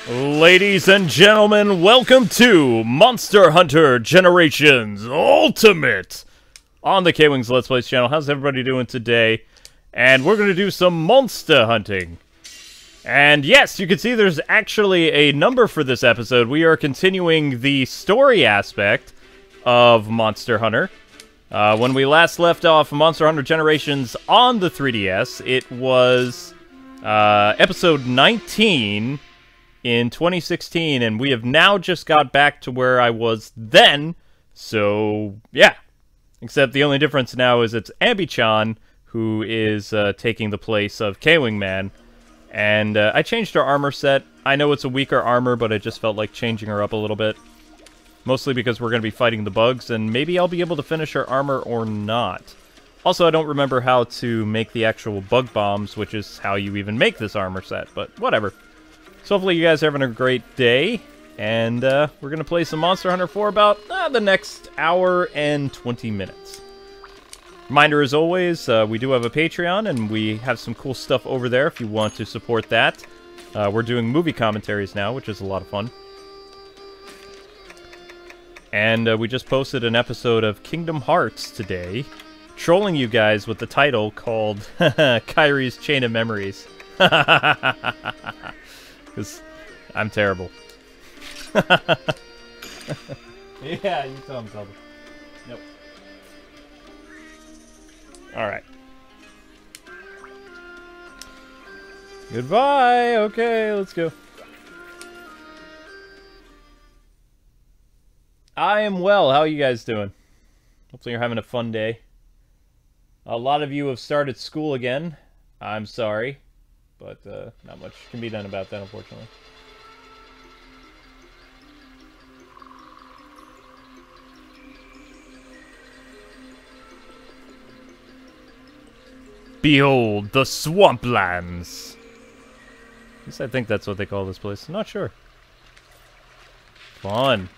Ladies and gentlemen, welcome to Monster Hunter Generations Ultimate on the Kwings Let's Plays channel. How's everybody doing today? And we're going to do some monster hunting. And yes, you can see there's actually a number for this episode. We are continuing the story aspect of Monster Hunter. When we last left off Monster Hunter Generations on the 3DS, it was episode 19 in 2016, and we have now just got back to where I was then, so yeah. Except the only difference now is it's Abby-chan who is taking the place of Kwing-man, and I changed her armor set. I know it's a weaker armor, but I just felt like changing her up a little bit. Mostly because we're going to be fighting the bugs, and maybe I'll be able to finish her armor or not. Also, I don't remember how to make the actual bug bombs, which is how you even make this armor set, but whatever. So hopefully you guys are having a great day, and we're going to play some Monster Hunter for about the next hour and 20 minutes. Reminder as always, we do have a Patreon, and we have some cool stuff over there if you want to support that. We're doing movie commentaries now, which is a lot of fun. And we just posted an episode of Kingdom Hearts today, trolling you guys with the title called Kairi's Chain of Memories. Because I'm terrible. Yeah, you tell him, Zelda. Nope. Alright. Goodbye! Okay, let's go. I am well. How are you guys doing? Hopefully you're having a fun day. A lot of you have started school again. I'm sorry. But not much can be done about that, unfortunately. Behold the swamplands! At least I think that's what they call this place. I'm not sure. Fun.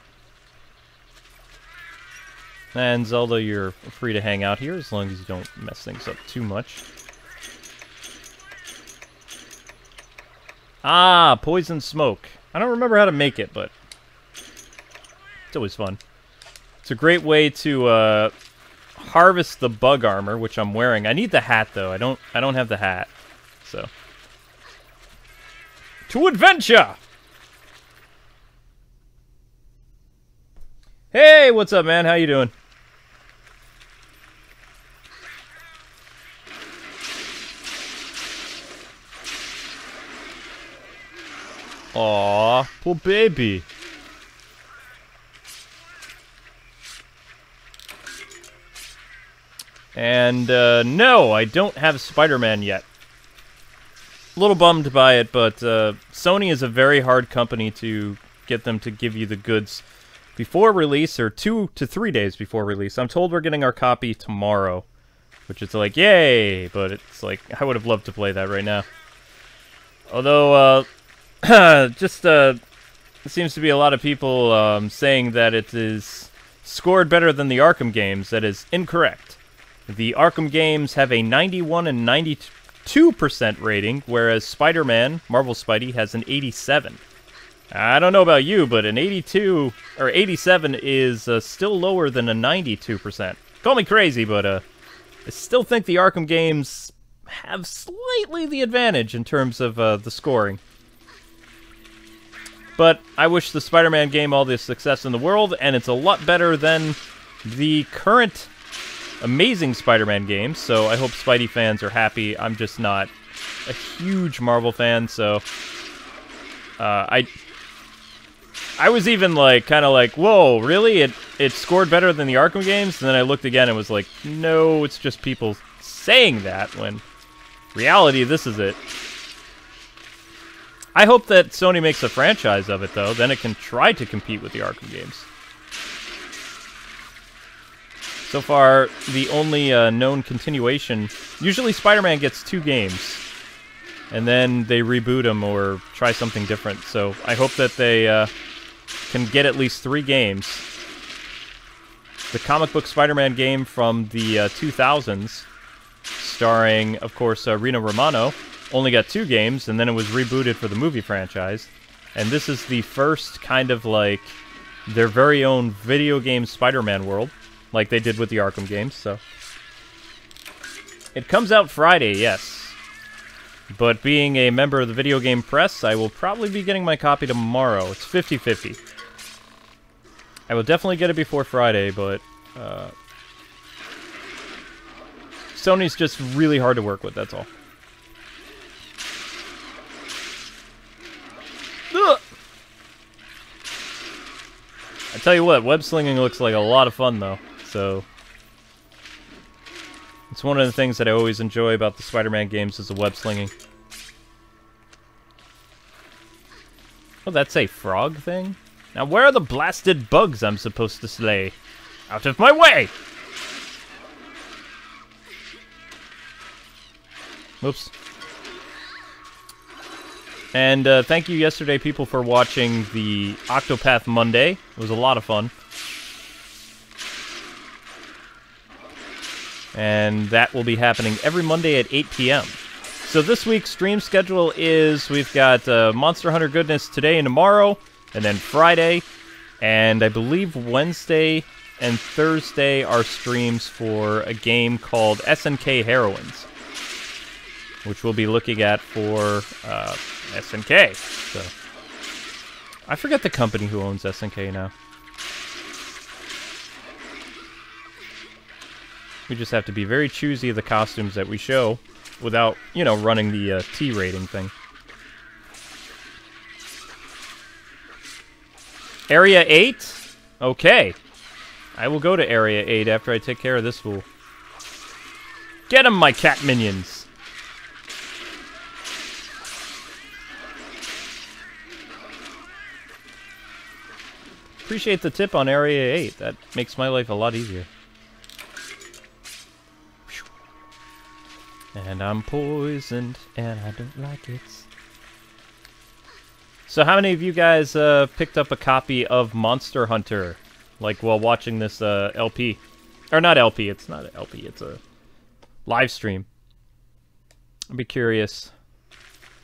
And Zelda, you're free to hang out here as long as you don't mess things up too much. Ah, poison smoke. I don't remember how to make it, but it's always fun. It's a great way to harvest the bug armor, which I'm wearing. I need the hat though. I don't have the hat. So, to adventure. Hey, what's up, man? How you doing? Aw, poor baby. And, no, I don't have Spider-Man yet. A little bummed by it, but, Sony is a very hard company to get them to give you the goods before release, or 2 to 3 days before release. I'm told we're getting our copy tomorrow, which is like, yay! But it's like, I would have loved to play that right now. Although, it seems to be a lot of people saying that it is scored better than the Arkham games. That is incorrect. The Arkham games have a 91 and 92% rating, whereas Spider-Man, Marvel Spidey, has an 87. I don't know about you, but an 82 or 87 is still lower than a 92%. Call me crazy, but I still think the Arkham games have slightly the advantage in terms of the scoring. But I wish the Spider-Man game all the success in the world, and it's a lot better than the current amazing Spider-Man games, so I hope Spidey fans are happy. I'm just not a huge Marvel fan, so I was even like, kind of like, whoa, really? It scored better than the Arkham games? And then I looked again and was like, no, it's just people saying that, when reality, this is it. I hope that Sony makes a franchise of it, though. Then it can try to compete with the Arkham games. So far, the only known continuation... Usually Spider-Man gets 2 games, and then they reboot them or try something different. So I hope that they can get at least 3 games. The comic book Spider-Man game from the 2000s, starring, of course, Rino Romano, only got 2 games, and then it was rebooted for the movie franchise. And this is the first kind of, like, their very own video game Spider-Man world, like they did with the Arkham games, so... It comes out Friday, yes. But being a member of the video game press, I will probably be getting my copy tomorrow. It's 50-50. I will definitely get it before Friday, but... Sony's just really hard to work with, that's all. Ugh. I tell you what, web slinging looks like a lot of fun, though, so... It's one of the things that I always enjoy about the Spider-Man games is the web slinging. Oh, that's a frog thing? Now where are the blasted bugs I'm supposed to slay? Out of my way! Whoops. And thank you yesterday, people, for watching the Octopath Monday. It was a lot of fun. And that will be happening every Monday at 8 p.m. So this week's stream schedule is we've got Monster Hunter goodness today and tomorrow, and then Friday, and I believe Wednesday and Thursday are streams for a game called SNK Heroines, which we'll be looking at for SNK. So I forget the company who owns SNK now. We just have to be very choosy of the costumes that we show without, you know, running the T rating thing. Area 8? Okay. I will go to Area 8 after I take care of this fool. Get him, my cat minions! Appreciate the tip on Area 8. That makes my life a lot easier. And I'm poisoned, and I don't like it. So how many of you guys picked up a copy of Monster Hunter, like, while watching this LP? Or not LP, it's not an LP, it's a live stream. I'd be curious.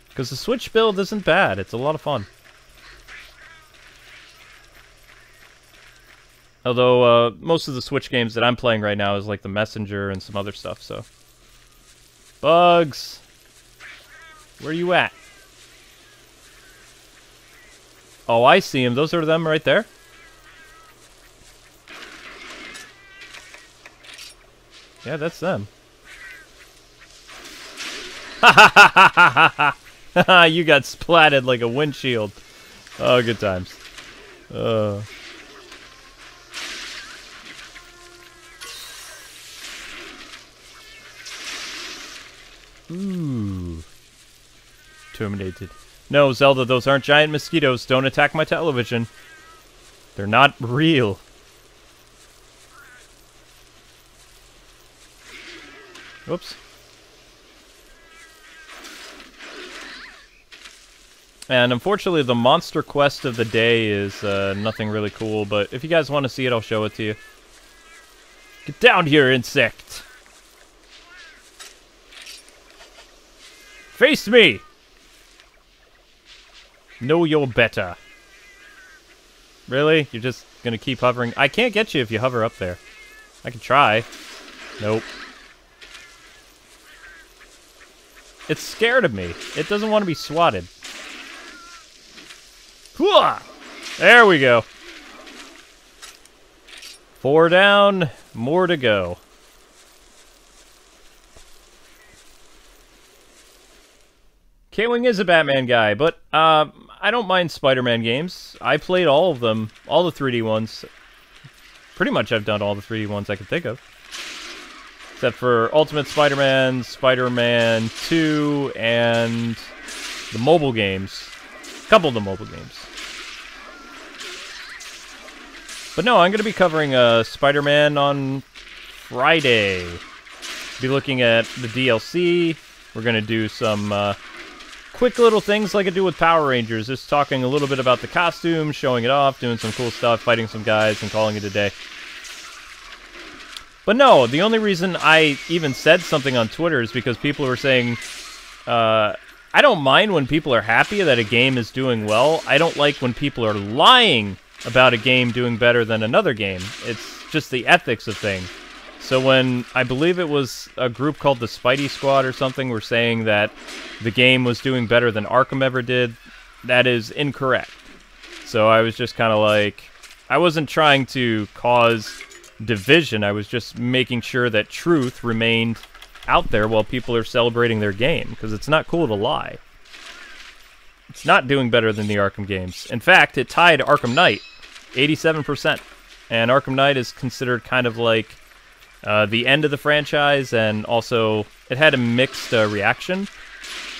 Because the Switch build isn't bad, it's a lot of fun. Although, most of the Switch games that I'm playing right now is like The Messenger and some other stuff, so... Bugs! Where you at? Oh, I see them. Those are them right there? Yeah, that's them. Ha ha ha ha ha ha! You got splatted like a windshield. Oh, good times. Ooh. Terminated. No, Zelda, those aren't giant mosquitoes. Don't attack my television. They're not real. Whoops. And unfortunately, the monster quest of the day is nothing really cool, but if you guys want to see it, I'll show it to you. Get down here, insect! Face me! Know you're better. Really? You're just gonna keep hovering? I can't get you if you hover up there. I can try. Nope. It's scared of me. It doesn't want to be swatted. There we go. 4 down, more to go. Kwing is a Batman guy, but I don't mind Spider-Man games. I played all of them, all the 3D ones. Pretty much I've done all the 3D ones I can think of. Except for Ultimate Spider-Man, Spider-Man 2, and the mobile games. A couple of the mobile games. But no, I'm going to be covering Spider-Man on Friday. Be looking at the DLC. We're going to do some quick little things like I do with Power Rangers. Just talking a little bit about the costume, showing it off, doing some cool stuff, fighting some guys, and calling it a day. But no, the only reason I even said something on Twitter is because people were saying, I don't mind when people are happy that a game is doing well. I don't like when people are lying about a game doing better than another game. It's just the ethics of things. So when, I believe it was a group called the Spidey Squad or something, were saying that the game was doing better than Arkham ever did, that is incorrect. So I was just kind of like, I wasn't trying to cause division, I was just making sure that truth remained out there while people are celebrating their game, because it's not cool to lie. It's not doing better than the Arkham games. In fact, it tied Arkham Knight, 87%. And Arkham Knight is considered kind of like the end of the franchise, and also it had a mixed reaction.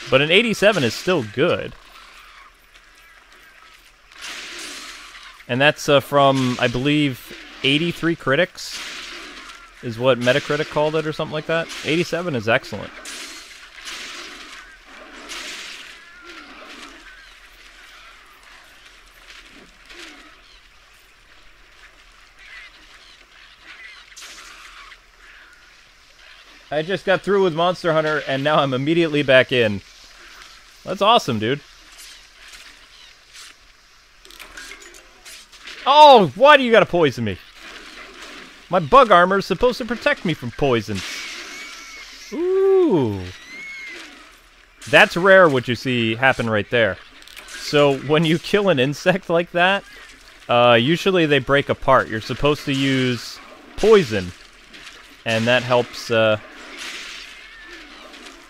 But an 87 is still good. And that's from, I believe, 83 critics is what Metacritic called it or something like that. 87 is excellent. I just got through with Monster Hunter, and now I'm immediately back in. That's awesome, dude. Oh, why do you gotta poison me? My bug armor is supposed to protect me from poison. Ooh. That's rare what you see happen right there. So when you kill an insect like that, usually they break apart. You're supposed to use poison, and that helps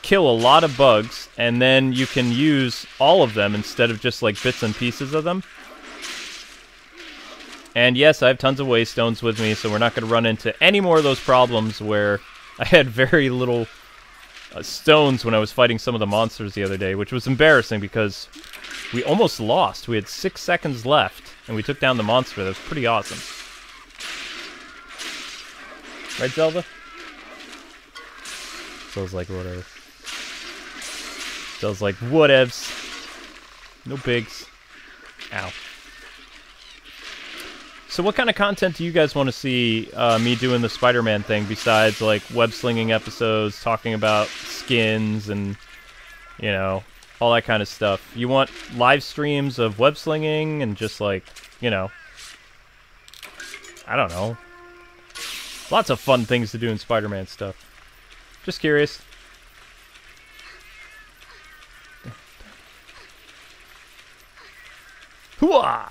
kill a lot of bugs, and then you can use all of them instead of just like bits and pieces of them. And yes, I have tons of waystones with me, so we're not going to run into any more of those problems where I had very little stones when I was fighting some of the monsters the other day, which was embarrassing because we almost lost. We had 6 seconds left, and we took down the monster. That was pretty awesome. Right, Zelda? Feels like whatever. Feels like whatevs. No bigs. Ow. So what kind of content do you guys want to see me doing the Spider-Man thing besides, like, web-slinging episodes, talking about skins and, you know, all that kind of stuff? You want live streams of web-slinging and just, like, you know, I don't know. Lots of fun things to do in Spider-Man stuff. Just curious. Hooah!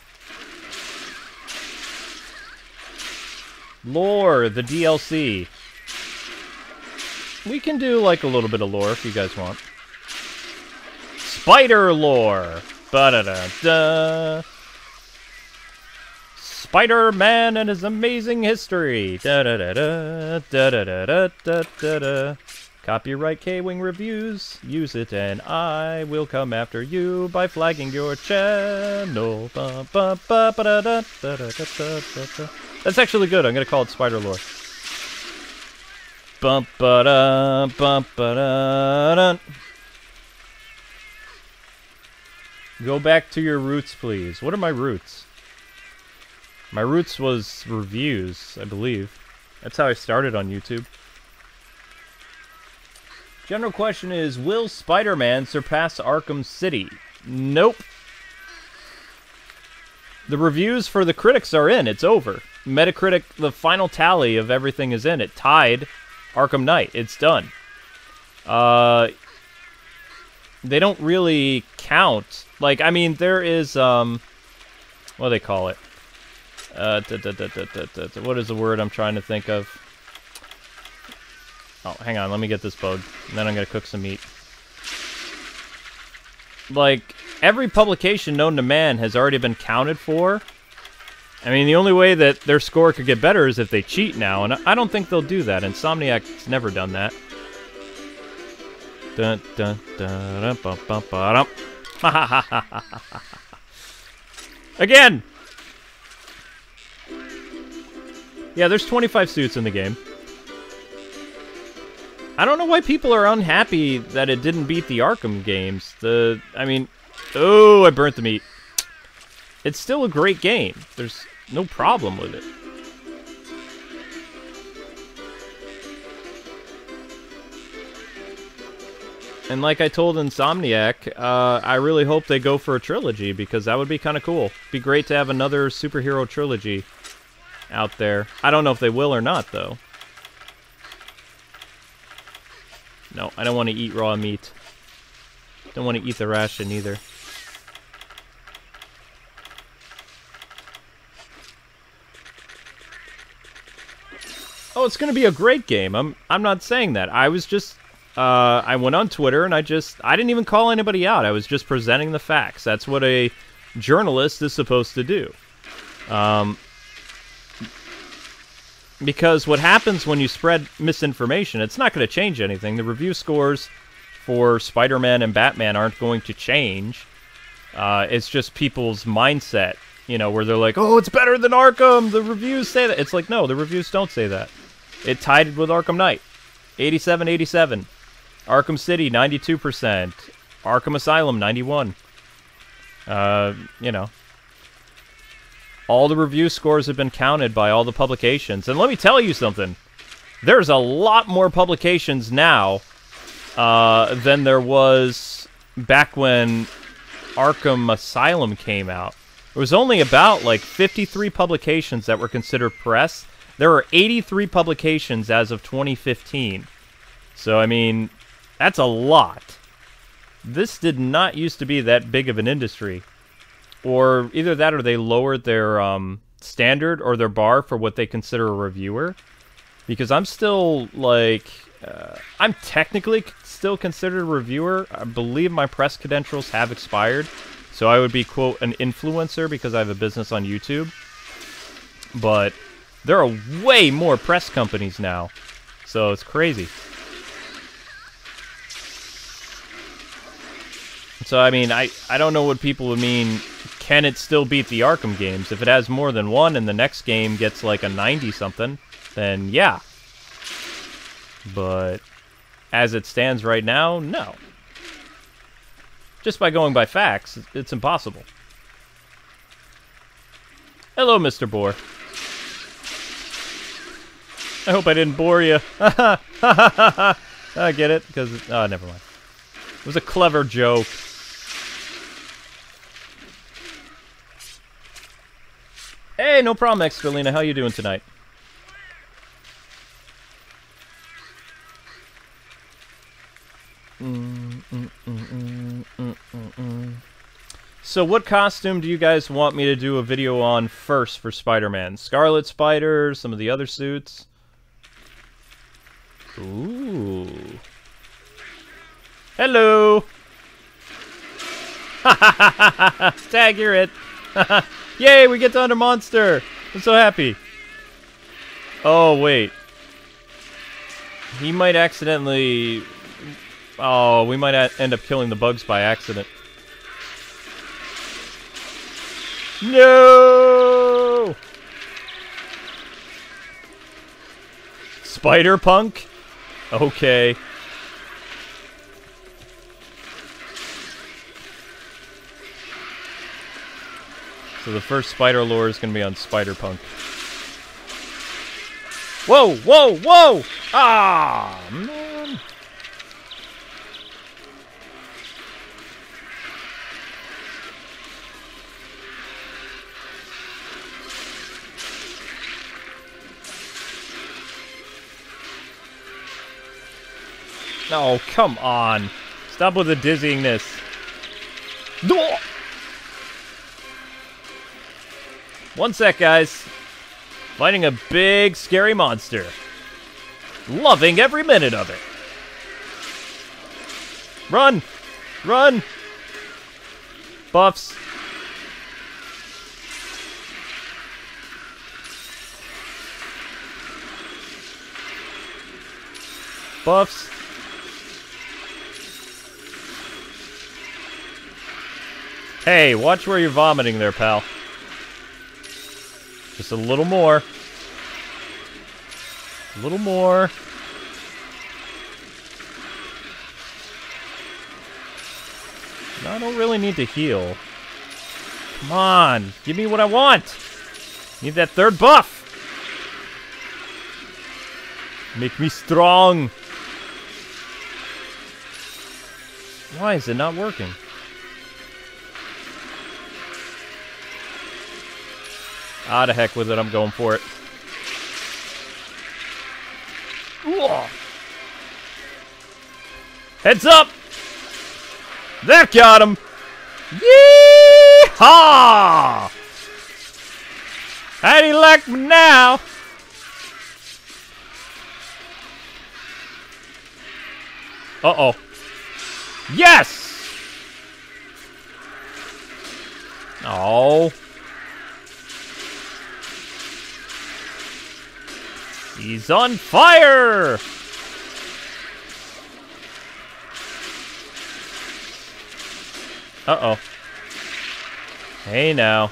Lore, the DLC. We can do, like, a little bit of lore if you guys want. Spider lore! Ba-da-da-da! Spider-Man and his amazing history! Da-da-da-da! Da-da-da-da-da-da-da! Copyright Kwing Reviews. Use it and I will come after you by flagging your channel. That's actually good. I'm going to call it Spider Lore. Go back to your roots, please. What are my roots? My roots was reviews, I believe. That's how I started on YouTube. General question is, will Spider-Man surpass Arkham City? Nope. The reviews for the critics are in. It's over. Metacritic, the final tally of everything is in. It tied Arkham Knight. It's done. They don't really count. Like, I mean, there is, what do they call it? What is the word I'm trying to think of? Oh, hang on, let me get this bug, and then I'm gonna cook some meat. Like, every publication known to man has already been counted for. I mean, the only way that their score could get better is if they cheat now, and I don't think they'll do that. Insomniac's never done that. Dun dun dun dun bum bum ba dum. Again! Yeah, there's 25 suits in the game. I don't know why people are unhappy that it didn't beat the Arkham games. I mean, oh, I burnt the meat. It's still a great game. There's no problem with it. And like I told Insomniac, I really hope they go for a trilogy, because that would be kind of cool. It'd be great to have another superhero trilogy out there. I don't know if they will or not, though. No, I don't want to eat raw meat. Don't want to eat the ration either. Oh, it's going to be a great game. I'm not saying that. I was just I went on Twitter and I didn't even call anybody out. I was just presenting the facts. That's what a journalist is supposed to do. Because what happens when you spread misinformation, it's not going to change anything. The review scores for Spider-Man and Batman aren't going to change. It's just people's mindset, you know, where they're like, oh, it's better than Arkham. The reviews say that. It's like, no, the reviews don't say that. It tied with Arkham Knight. 87-87. Arkham City, 92%. Arkham Asylum, 91. You know. All the review scores have been counted by all the publications. And let me tell you something. There's a lot more publications now than there was back when Arkham Asylum came out. It was only about, like, 53 publications that were considered press. There are 83 publications as of 2015. So, I mean, that's a lot. This did not used to be that big of an industry. Or either that or they lowered their standard or their bar for what they consider a reviewer. Because I'm still, like, I'm technically still considered a reviewer. I believe my press credentials have expired. So I would be, quote, an influencer because I have a business on YouTube. But there are way more press companies now. So it's crazy. So, I mean, I don't know what people would mean, can it still beat the Arkham games? If it has more than one and the next game gets like a 90-something, then yeah. But as it stands right now, no. Just by going by facts, it's impossible. Hello, Mr. Boar. I hope I didn't bore you. I get it, because... Oh, never mind. It was a clever joke. Hey, no problem, Extralina. How you doing tonight? So what costume do you guys want me to do a video on first for Spider-Man? Scarlet Spider, some of the other suits? Ooh. Hello! Tag, you're it. Yay, we get to Under Monster! I'm so happy. Oh, wait. He might accidentally... Oh, we might end up killing the bugs by accident. No! Spider-Punk? Okay. So the first spider lore is going to be on Spider-Punk. Whoa! Whoa! Whoa! Ah, man. Oh, come on. Stop with the dizzyingness. No! One sec, guys. Fighting a big, scary monster. Loving every minute of it. Run! Run! Buffs. Buffs. Hey, watch where you're vomiting there, pal. Just a little more. A little more. No, I don't really need to heal. Come on, give me what I want. Need that third buff. Make me strong. Why is it not working? Ah, to heck with it, I'm going for it. Ooh. Heads up! That got him! Yee-haw! How do you like me now? Uh-oh. Yes! Oh. He's on fire! Uh-oh. Hey now.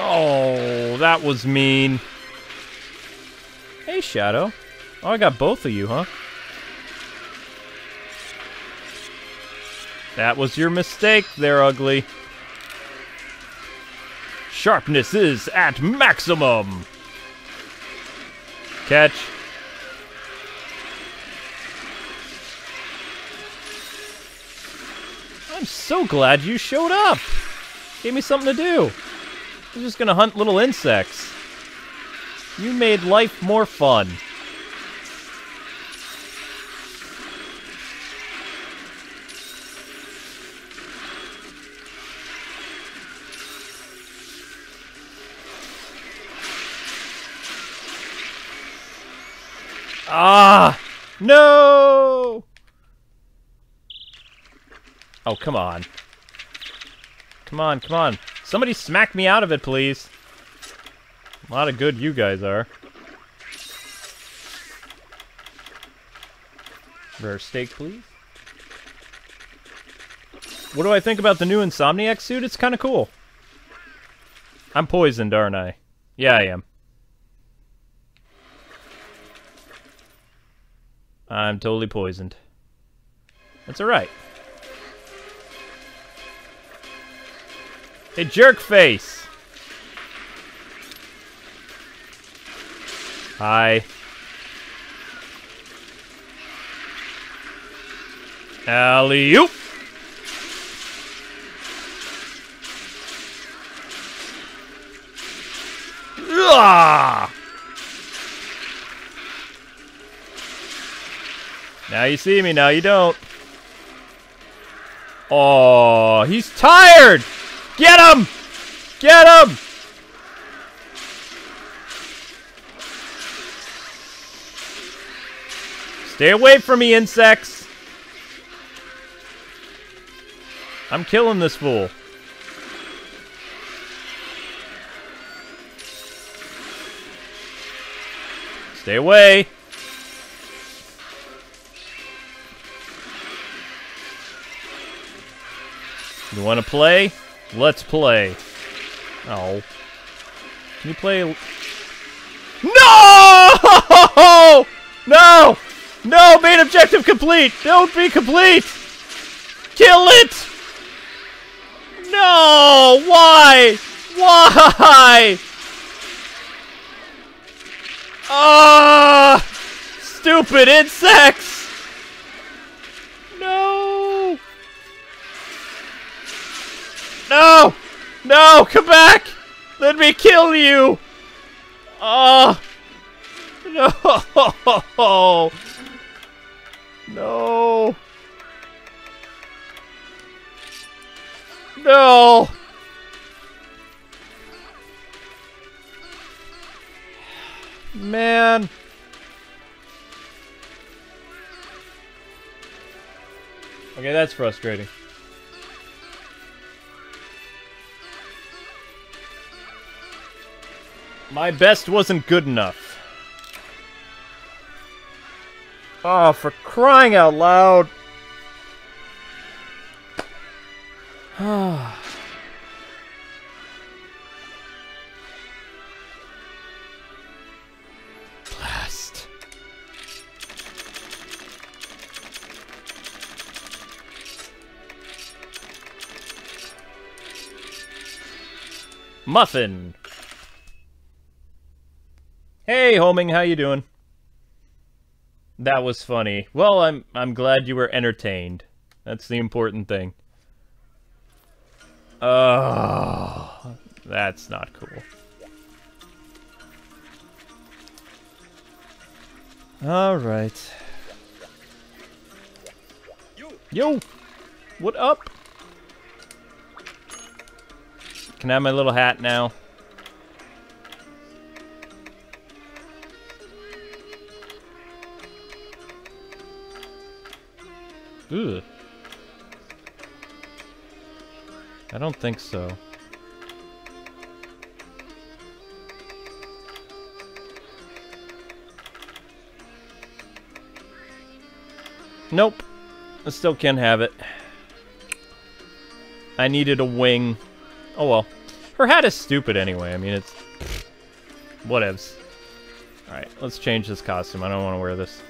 Oh, that was mean. Hey, Shadow. Oh, I got both of you, huh? That was your mistake there, Ugly. Sharpness is at maximum. Catch. I'm so glad you showed up. Gave me something to do. I'm just gonna hunt little insects. You made life more fun. Ah! No! Oh, come on. Come on, come on. Somebody smack me out of it, please. A lot of good you guys are. Rare steak, please. What do I think about the new Insomniac suit? It's kind of cool. I'm poisoned, aren't I? Yeah, I am. I'm totally poisoned. That's alright. Hey, jerk face! Hi. Alley-oop! Ah! Now you see me, now you don't. Oh, he's tired! Get him! Get him! Stay away from me, insects! I'm killing this fool. Stay away! You wanna play? Let's play. Oh. Can you play? No! No! No! Main objective complete! Don't be complete! Kill it! No! Why? Why? Ah! Stupid insects! No! No! No! Come back! Let me kill you! Oh! No! No! No! Man! Okay, that's frustrating. My best wasn't good enough. Oh, for crying out loud. Blast. Muffin. Hey, Homing, how you doing? That was funny. Well, I'm glad you were entertained. That's the important thing. Oh, that's not cool. All right. Yo, what up? Can I have my little hat now? Ugh. I don't think so. Nope. I still can't have it. I needed a wing. Oh well. Her hat is stupid anyway. I mean, it's... whatevs. Alright, let's change this costume. I don't want to wear this.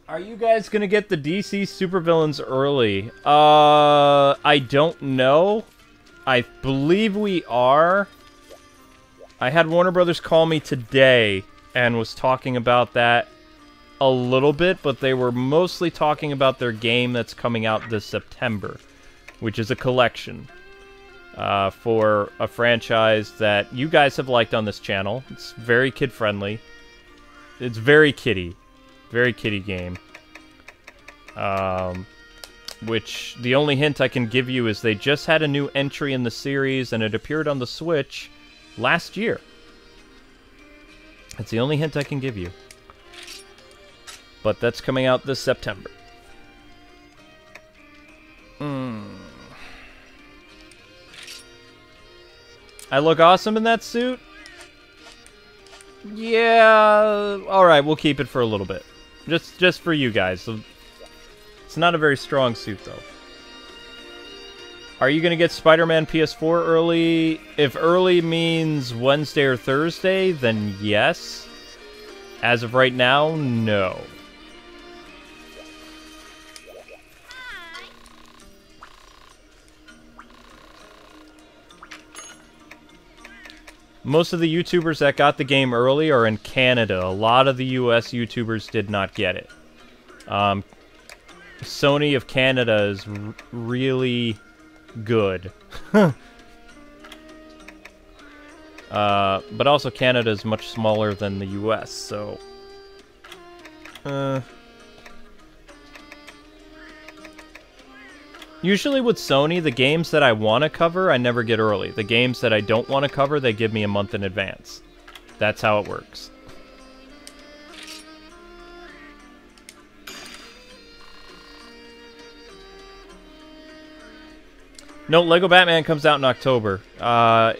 Are you guys gonna get the DC supervillains early? I don't know. I believe we are. I had Warner Brothers call me today and was talking about that a little bit, but they were mostly talking about their game that's coming out this September, which is a collection for a franchise that you guys have liked on this channel. It's very kid-friendly. It's very kiddie. Very kiddie game. Which, the only hint I can give you is they just had a new entry in the series, and it appeared on the Switch last year. That's the only hint I can give you. But that's coming out this September. I look awesome in that suit? Yeah, alright, we'll keep it for a little bit. Just for you guys. It's not a very strong suit, though. Are you going to get Spider-Man PS4 early? If early means Wednesday or Thursday, then yes. As of right now, no. Most of the YouTubers that got the game early are in Canada. A lot of the US YouTubers did not get it. Sony of Canada is really good. But also Canada is much smaller than the US, so... Usually with Sony, the games that I want to cover, I never get early. The games that I don't want to cover, they give me a month in advance. That's how it works. No, Lego Batman comes out in October. I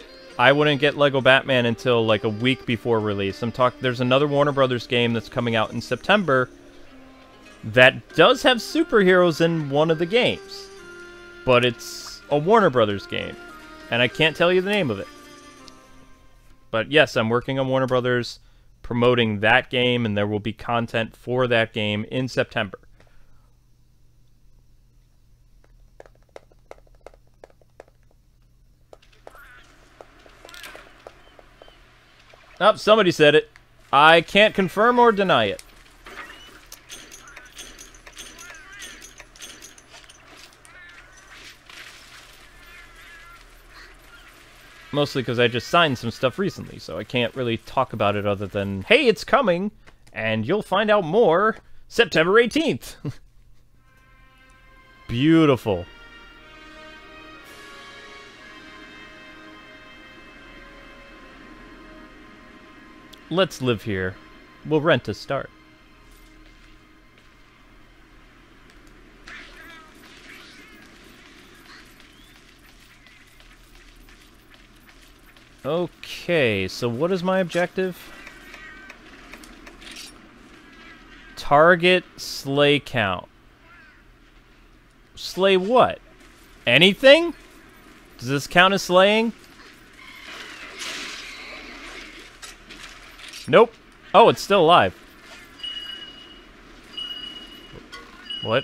wouldn't get Lego Batman until like a week before release. There's another Warner Brothers game that's coming out in September that does have superheroes in one of the games. But it's a Warner Brothers game, and I can't tell you the name of it. But yes, I'm working on Warner Brothers promoting that game, and there will be content for that game in September. Oh, somebody said it. I can't confirm or deny it. Mostly because I just signed some stuff recently, so I can't really talk about it other than, hey, it's coming, and you'll find out more September 18th. Beautiful. Let's live here. We'll rent to start. Okay, so what is my objective? Target sleigh count. Slay what? Anything? Does this count as slaying? Nope. Oh, it's still alive. What?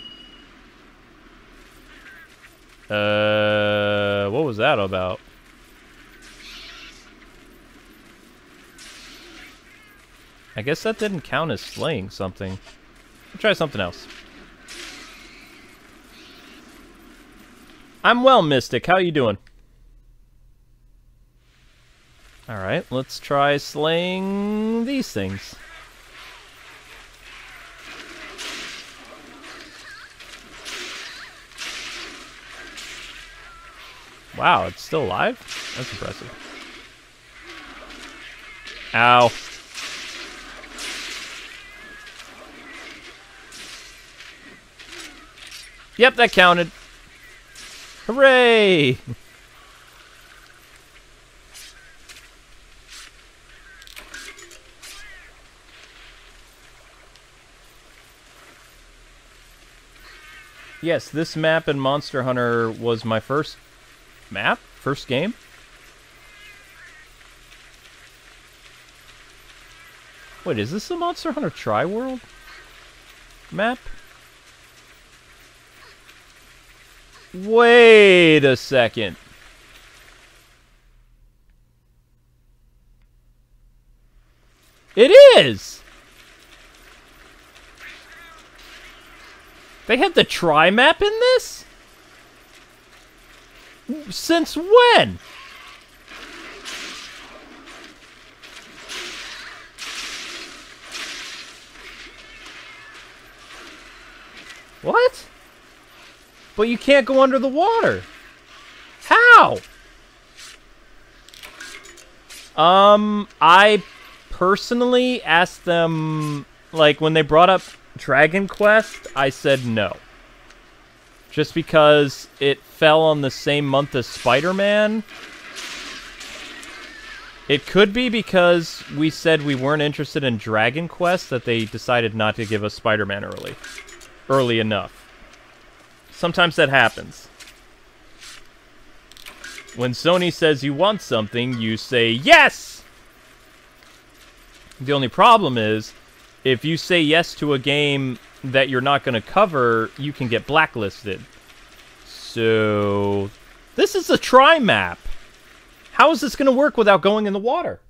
What was that about? I guess that didn't count as slaying something. I'll try something else. I'm well, Mystic. How you doing? Alright, let's try slaying these things. Wow, it's still alive? That's impressive. Ow. Yep, that counted. Hooray! Yes, this map in Monster Hunter was my first map? First game? Wait, is this the Monster Hunter Tri-World map? Wait a second. It is! They had the Tri-map in this? Since when? What? But you can't go under the water. How? I personally asked them, like, when they brought up Dragon Quest, I said no. Just because it fell on the same month as Spider-Man. It could be because we said we weren't interested in Dragon Quest that they decided not to give us Spider-Man early enough. Sometimes that happens. When Sony says you want something, you say yes! The only problem is, if you say yes to a game that you're not going to cover, you can get blacklisted. So, this is a tri-map. How is this going to work without going in the water?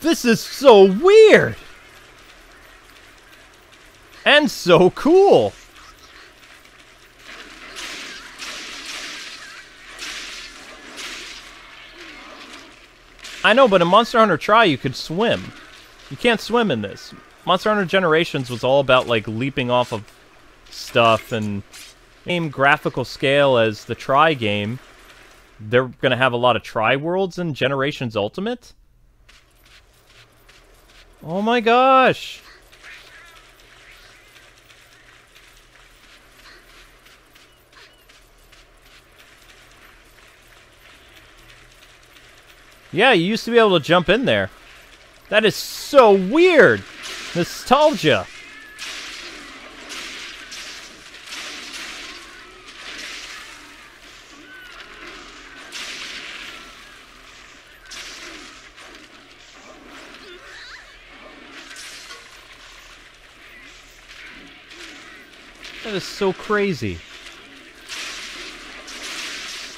This is so weird! And so cool! I know, but in Monster Hunter Tri, you could swim. You can't swim in this. Monster Hunter Generations was all about, like, leaping off of stuff and same graphical scale as the Tri game. They're gonna have a lot of Tri worlds in Generations Ultimate. Oh my gosh! Yeah, you used to be able to jump in there. That is so weird! Nostalgia! That is so crazy.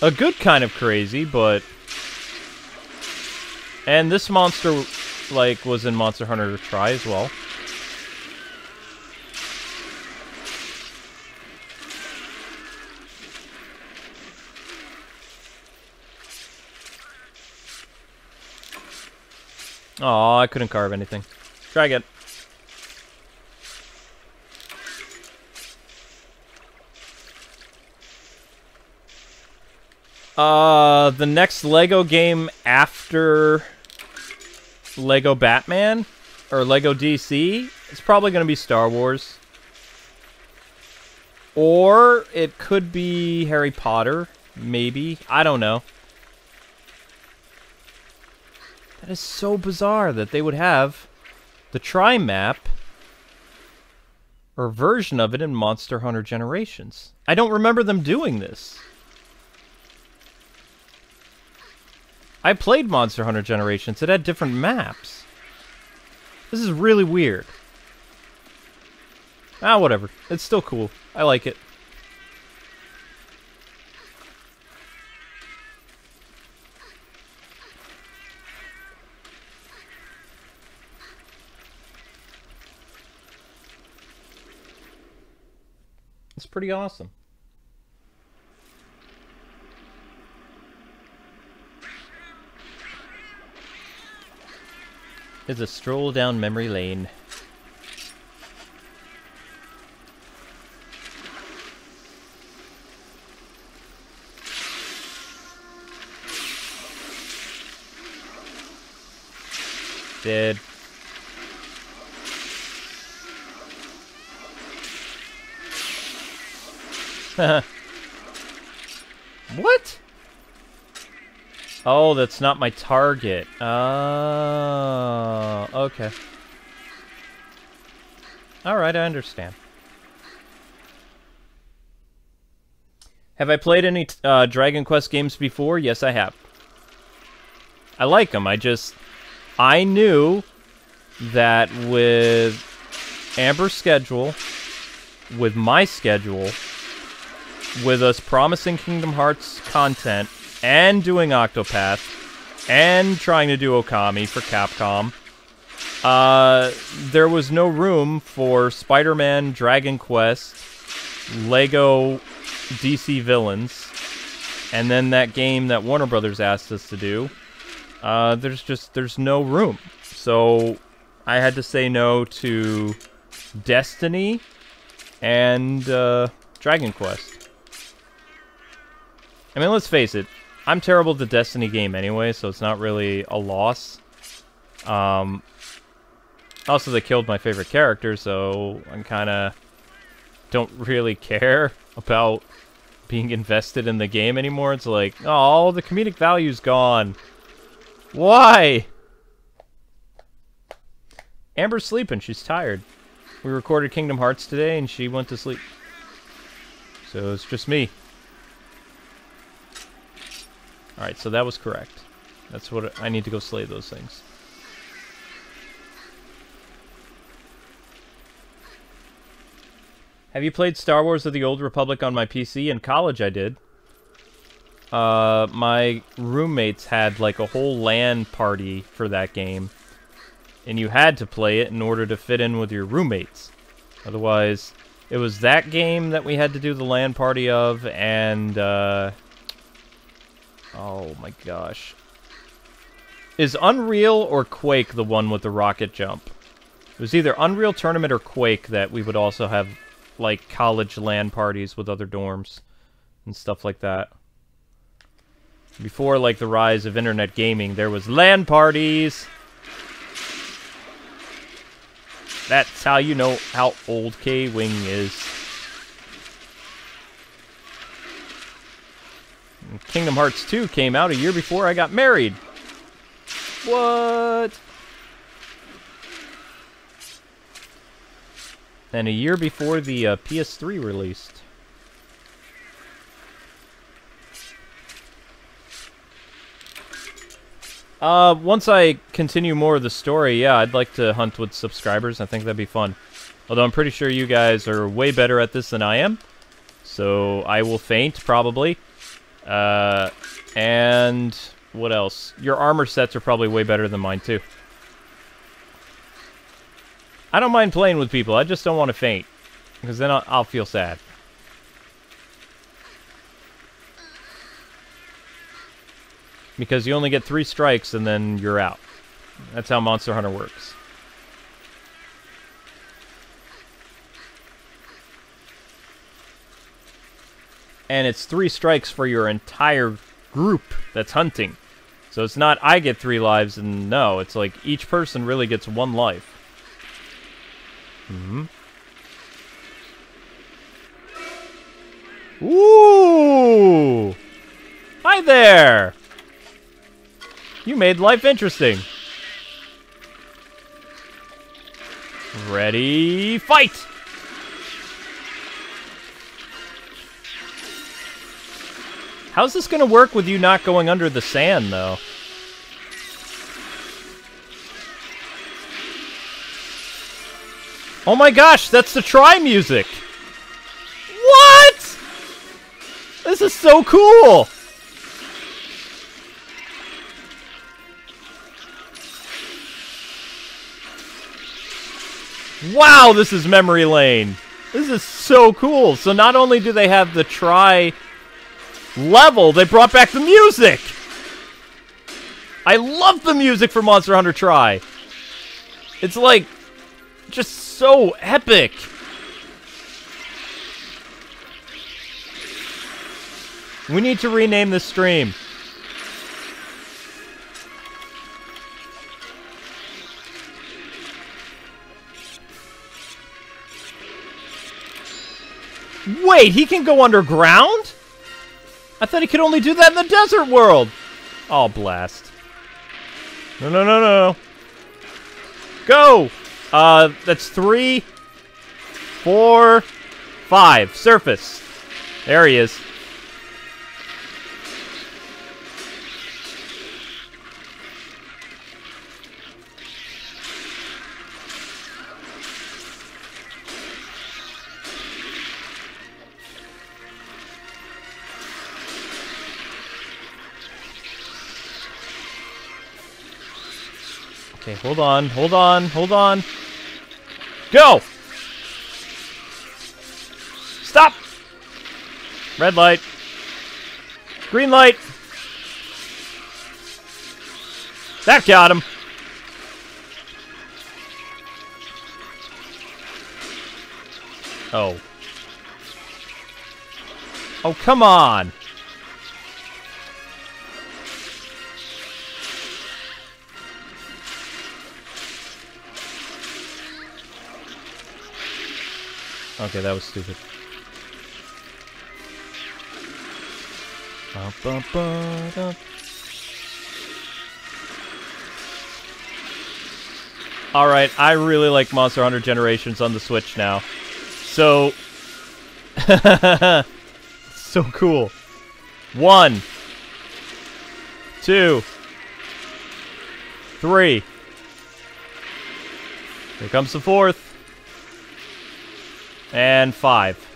A good kind of crazy, but... And this monster, like, was in Monster Hunter Tri as well. Aw, I couldn't carve anything. Try again. The next Lego game after Lego Batman or Lego DC, it's probably going to be Star Wars. Or it could be Harry Potter, maybe. I don't know. That is so bizarre that they would have the try map or version of it in Monster Hunter Generations. I don't remember them doing this. I played Monster Hunter Generations. It had different maps. This is really weird. Ah, whatever. It's still cool. I like it. It's pretty awesome. It's a stroll down memory lane. Dead. What? Oh, that's not my target. Oh, okay. Alright, I understand. Have I played any Dragon Quest games before? Yes, I have. I like them. I knew that with Amber's schedule, with my schedule, with us promising Kingdom Hearts content, and doing Octopath, and trying to do Okami for Capcom, there was no room for Spider-Man, Dragon Quest, Lego DC Villains, and then that game that Warner Brothers asked us to do. There's no room. So I had to say no to Destiny and Dragon Quest. I mean, let's face it, I'm terrible at the Destiny game anyway, so it's not really a loss. Also, they killed my favorite character, so I kinda don't really care about being invested in the game anymore. It's like, oh, the comedic value's gone. Why? Amber's sleeping. She's tired. We recorded Kingdom Hearts today, and she went to sleep. So it's just me. Alright, so that was correct. That's what I need to go slay those things. Have you played Star Wars of the Old Republic on my PC? In college I did. My roommates had like a whole LAN party for that game. And you had to play it in order to fit in with your roommates. Otherwise, it was that game that we had to do the LAN party of, and, oh my gosh. Is Unreal or Quake the one with the rocket jump? It was either Unreal Tournament or Quake that we would also have, like, college LAN parties with other dorms and stuff like that. Before, like, the rise of internet gaming, there was LAN parties! That's how you know how old Kwing is. And Kingdom Hearts 2 came out a year before I got married. What? And a year before the PS3 released. Once I continue more of the story, yeah, I'd like to hunt with subscribers. I think that'd be fun. Although I'm pretty sure you guys are way better at this than I am. So I will faint, probably. And what else? Your armor sets are probably way better than mine, too. I don't mind playing with people. I just don't want to faint. Because then I'll feel sad. Because you only get 3 strikes and then you're out. That's how Monster Hunter works. And it's 3 strikes for your entire group that's hunting. So it's not I get 3 lives and no, it's like each person really gets 1 life. Mm-hmm. Ooh! Hi there! You made life interesting. Ready, fight! How's this gonna work with you not going under the sand, though? Oh my gosh, that's the Try music! What?! This is so cool! Wow, this is memory lane! This is so cool! So not only do they have the Try level, they brought back the music! I love the music for Monster Hunter Try! It's like, just so epic! We need to rename this stream. Wait, he can go underground? I thought he could only do that in the desert world. Oh, blast. No, no, no, no. Go! That's 3, 4, 5. Surface. There he is. Okay, hold on, hold on, hold on. Go! Stop! Red light. Green light. That got him. Oh. Oh, come on. Okay, that was stupid. Alright, I really like Monster Hunter Generations on the Switch now. So... so cool. 1, 2, 3. Here comes the 4th. And 5.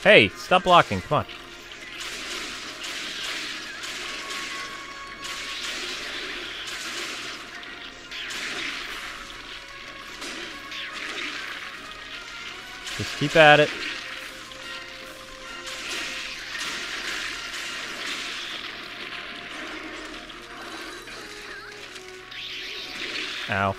Hey, stop blocking. Come on. Just keep at it. Ow.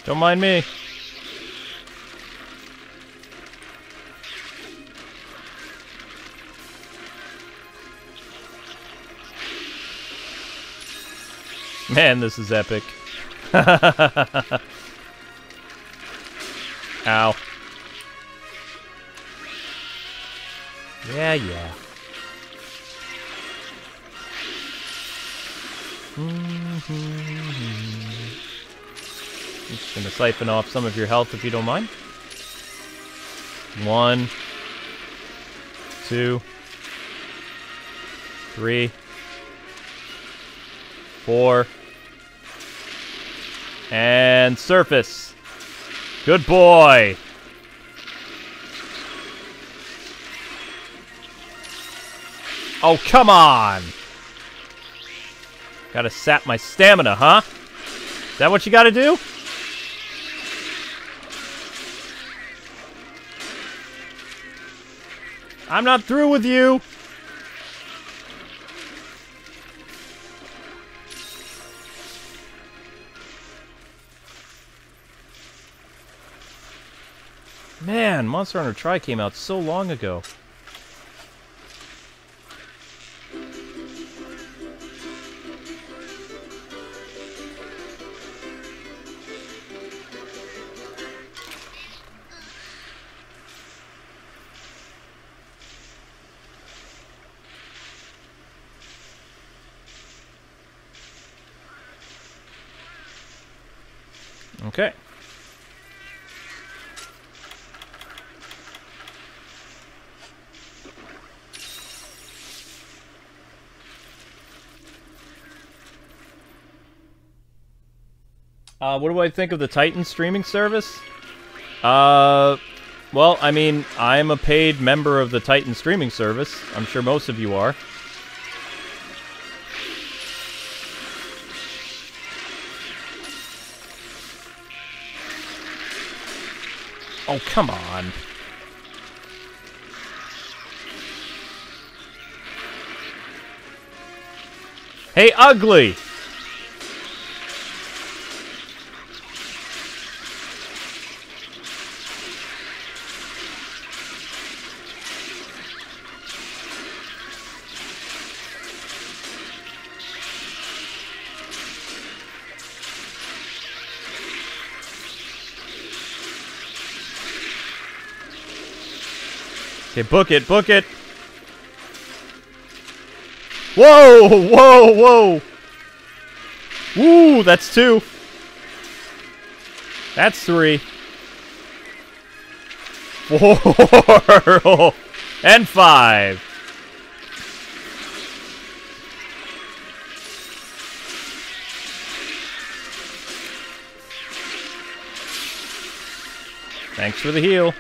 Don't mind me. Man, this is epic. Ow. Yeah, yeah. I'm just gonna siphon off some of your health if you don't mind. 1, 2, 3, 4, and surface. Good boy. Oh, come on. Gotta sap my stamina, huh? Is that what you gotta do? I'm not through with you! Man, Monster Hunter Tri came out so long ago. Okay. What do I think of the Titan streaming service? Well, I mean, I'm a paid member of the Titan streaming service. I'm sure most of you are. Oh, come on. Hey, ugly! Okay, book it, book it! Whoa, whoa, whoa! Woo, that's 2. That's 3. 4. And 5. Thanks for the heal.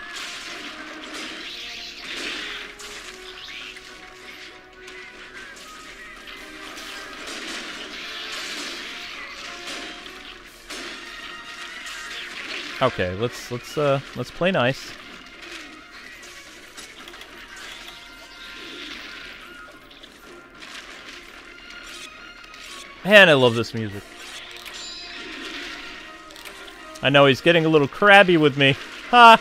Okay, let's play nice. Man, I love this music. I know he's getting a little crabby with me. Ha!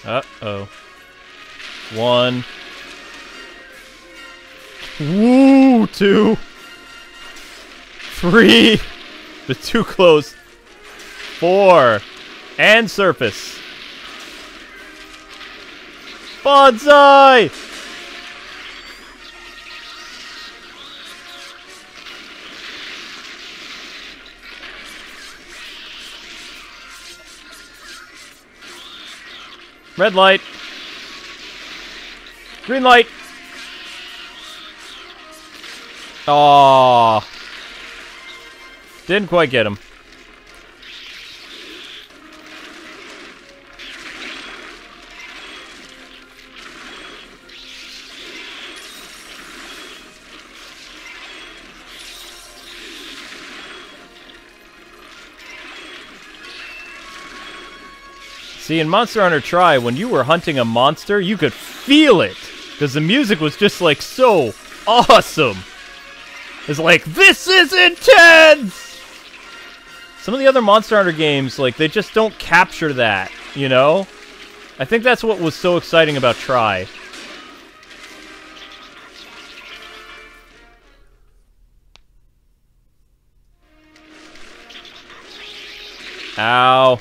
Uh-oh. 1. Woo! 2. 3. The 2 close. 4. And surface. Bonsai! Red light. Green light. Aww. Didn't quite get him. See, in Monster Hunter Tri, when you were hunting a monster, you could feel it. Because the music was just, like, so awesome. It's like, this is intense! Some of the other Monster Hunter games, like, they just don't capture that, you know? I think that's what was so exciting about Tri. Ow.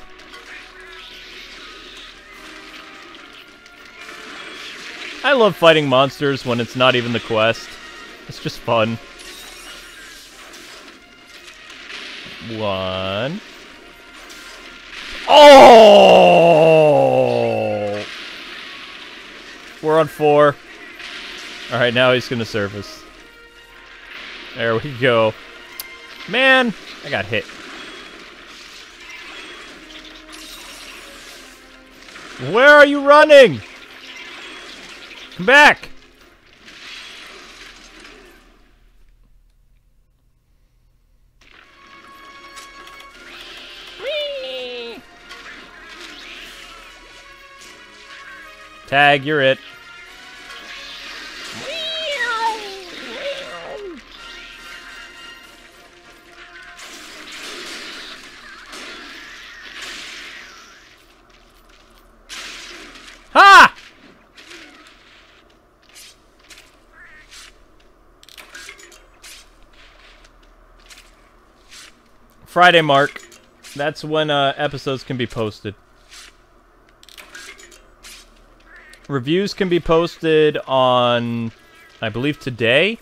I love fighting monsters when it's not even the quest. It's just fun. 1. Oh! We're on 4. Alright, now he's gonna surface. There we go. Man, I got hit. Where are you running? Come back. Whee! Tag, you're it. Ha! Friday mark. That's when episodes can be posted. Reviews can be posted on, I believe today,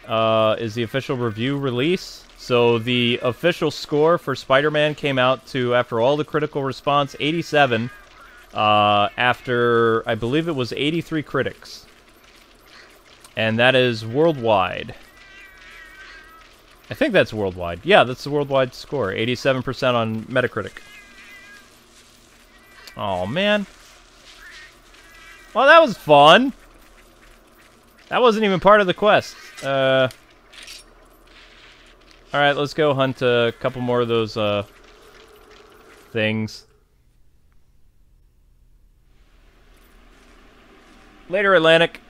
is the official review release. So the official score for Spider-Man came out to, after all the critical response, 87. After, I believe it was 83 critics. And that is worldwide. I think that's worldwide. Yeah, that's the worldwide score. 87% on Metacritic. Oh, man. Well, that was fun. That wasn't even part of the quest. Alright, let's go hunt a couple more of those, things. Later, Atlantic.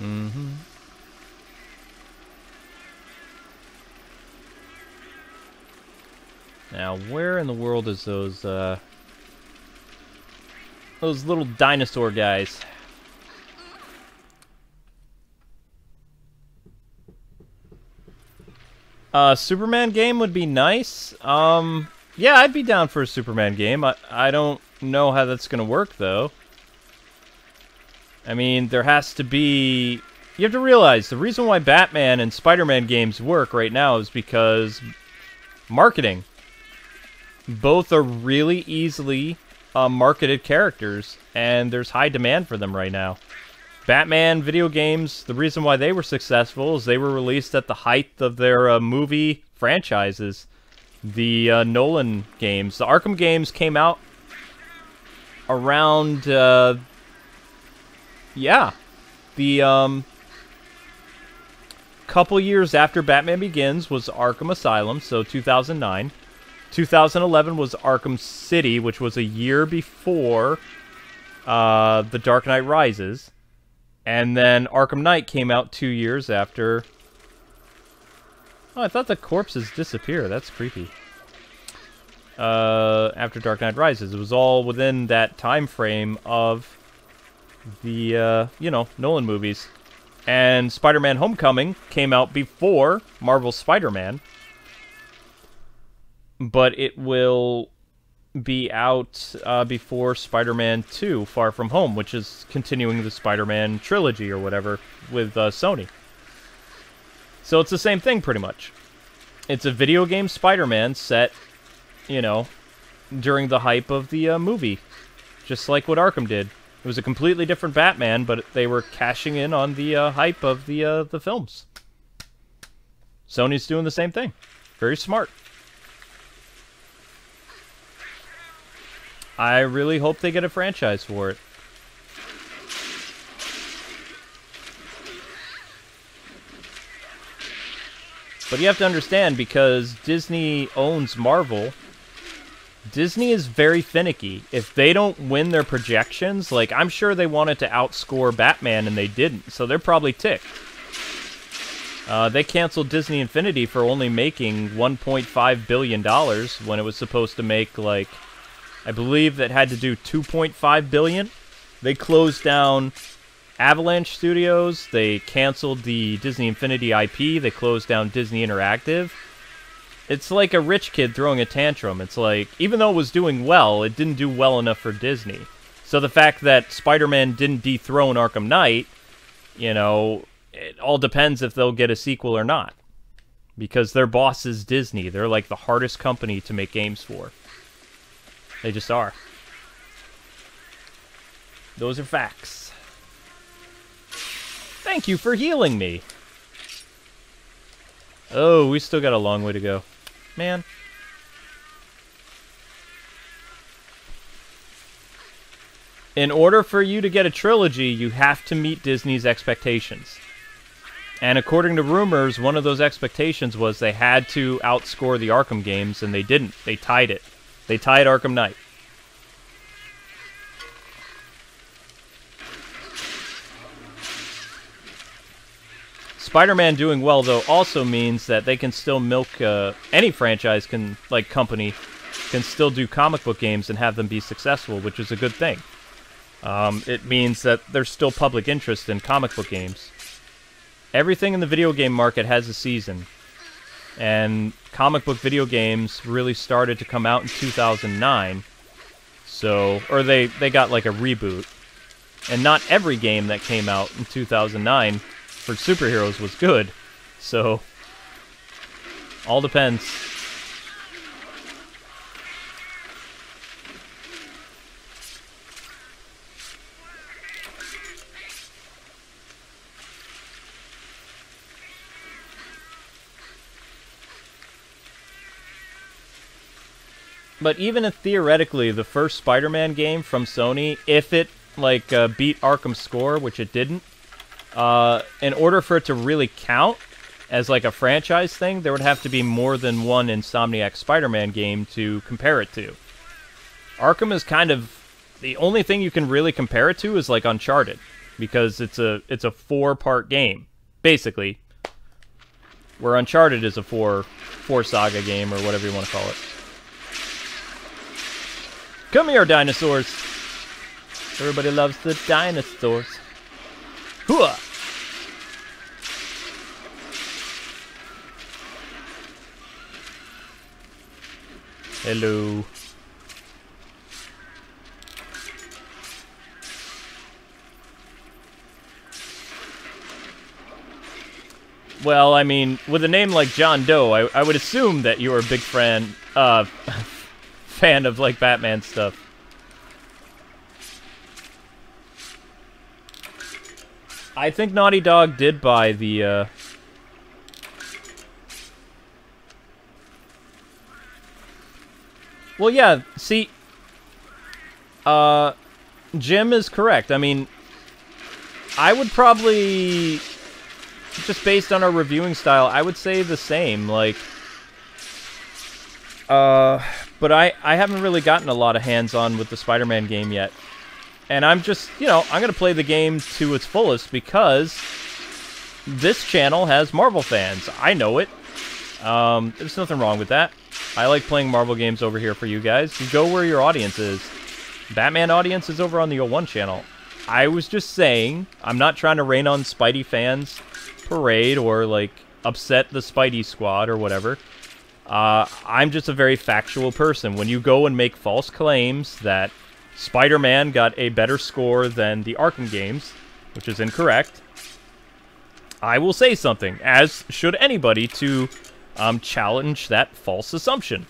Mm-hmm. Now, where in the world is those little dinosaur guys? Superman game would be nice. Yeah, I'd be down for a Superman game. I don't know how that's gonna work, though. I mean, there has to be... You have to realize, the reason why Batman and Spider-Man games work right now is because marketing. Both are really easily marketed characters, and there's high demand for them right now. Batman video games, the reason why they were successful is they were released at the height of their movie franchises. The Nolan games. The Arkham games came out around... yeah. The couple years after Batman Begins was Arkham Asylum, so 2009. 2011 was Arkham City, which was a year before The Dark Knight Rises. And then Arkham Knight came out 2 years after... Oh, I thought the corpses disappear. That's creepy. After Dark Knight Rises. It was all within that time frame of the, you know, Nolan movies. And Spider-Man Homecoming came out before Marvel's Spider-Man. But it will be out before Spider-Man 2, Far From Home, which is continuing the Spider-Man trilogy or whatever with Sony. So it's the same thing, pretty much. It's a video game Spider-Man set, you know, during the hype of the movie. Just like what Arkham did. It was a completely different Batman, but they were cashing in on the hype of the films. Sony's doing the same thing. Very smart. I really hope they get a franchise for it. But you have to understand, because Disney owns Marvel, Disney is very finicky. If they don't win their projections, like, I'm sure they wanted to outscore Batman and they didn't, so they're probably ticked. They canceled Disney Infinity for only making $1.5 billion when it was supposed to make, like, I believe that had to do $2.5 billion. They closed down Avalanche Studios. They canceled the Disney Infinity IP. They closed down Disney Interactive. It's like a rich kid throwing a tantrum. It's like, even though it was doing well, it didn't do well enough for Disney. So the fact that Spider-Man didn't dethrone Arkham Knight, you know, it all depends if they'll get a sequel or not. Because their boss is Disney. They're like the hardest company to make games for. They just are. Those are facts. Thank you for healing me. Oh, we still got a long way to go. Man. In order for you to get a trilogy, you have to meet Disney's expectations. And according to rumors, one of those expectations was they had to outscore the Arkham games, and they didn't. They tied it. They tied Arkham Knight. Spider-Man doing well, though, also means that they can still milk, any franchise company can still do comic book games and have them be successful, which is a good thing. It means that there's still public interest in comic book games. Everything in the video game market has a season, and comic book video games really started to come out in 2009, or they got like a reboot, and not every game that came out in 2009 for superheroes was good, so all depends. But even if theoretically the first Spider-Man game from Sony, if it beat Arkham's score, which it didn't, in order for it to really count as like a franchise thing, there would have to be more than one Insomniac Spider-Man game to compare it to. Arkham is kind of the only thing you can really compare it to is like Uncharted, because it's a 4-part game basically, where Uncharted is a four saga game or whatever you want to call it. Come here, dinosaurs. Everybody loves the dinosaurs. Hooah! Hello. Well, I mean, with a name like John Doe, I would assume that you're a big fan of, like, Batman stuff. I think Naughty Dog did buy the, Well, yeah, see, Jim is correct. I mean, I would probably, just based on our reviewing style, I would say the same, like, but I haven't really gotten a lot of hands-on with the Spider-Man game yet. And I'm just, I'm going to play the game to its fullest because this channel has Marvel fans. I know it. There's nothing wrong with that. I like playing Marvel games over here for you guys. You go where your audience is. Batman audience is over on the 01 channel. I was just saying, I'm not trying to rain on Spidey fans' parade or, like, upset the Spidey squad or whatever. I'm just a very factual person. When you go and make false claims that Spider-Man got a better score than the Arkham games, which is incorrect, I will say something, as should anybody, to challenge that false assumption.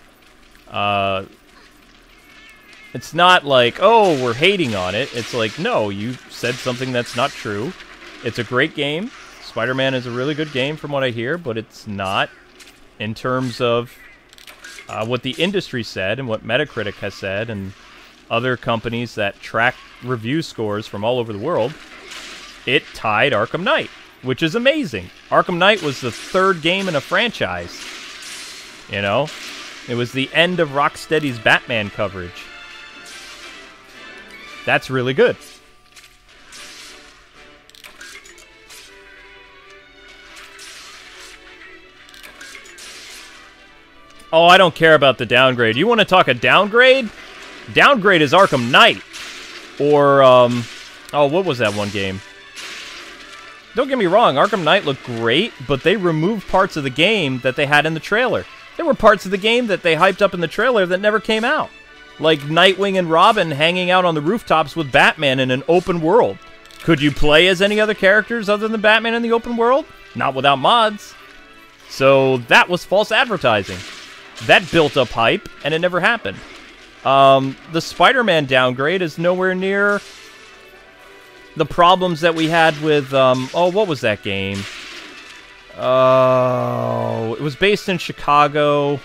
It's not like, oh, we're hating on it. It's like, no, you said something that's not true. It's a great game. Spider-Man is a really good game from what I hear, but it's not in terms of what the industry said and what Metacritic has said and other companies that track review scores from all over the world. It tied Arkham Knight, which is amazing. Arkham Knight was the 3rd game in a franchise. It was the end of Rocksteady's Batman coverage. That's really good. Oh, I don't care about the downgrade. You want to talk a downgrade? Downgrade is Arkham Knight. Or, oh, what was that one game? Don't get me wrong, Arkham Knight looked great, but they removed parts of the game that they had in the trailer. There were parts of the game that they hyped up in the trailer that never came out. Like Nightwing and Robin hanging out on the rooftops with Batman in an open world. Could you play as any other characters other than Batman in the open world? Not without mods. So that was false advertising. That built up hype, and it never happened. The Spider-Man downgrade is nowhere near the problems that we had with, oh, what was that game? Oh, it was based in Chicago.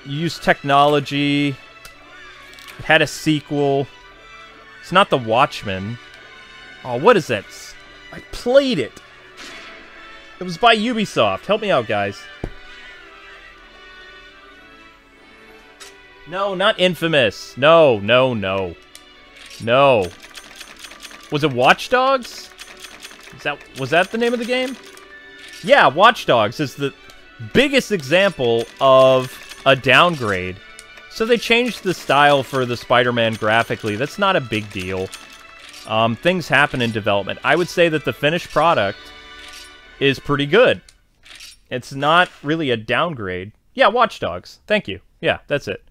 You used technology. It had a sequel. It's not The Watchmen. Oh, what is that? I played it. It was by Ubisoft. Help me out, guys. No, not Infamous. No, no, no. No. Was it Watch Dogs? Was that the name of the game? Yeah, Watch Dogs is the biggest example of a downgrade. So they changed the style for the Spider-Man graphically. That's not a big deal. Things happen in development. I would say that the finished product is pretty good. It's not really a downgrade. Yeah, Watch Dogs. Thank you. Yeah, that's it.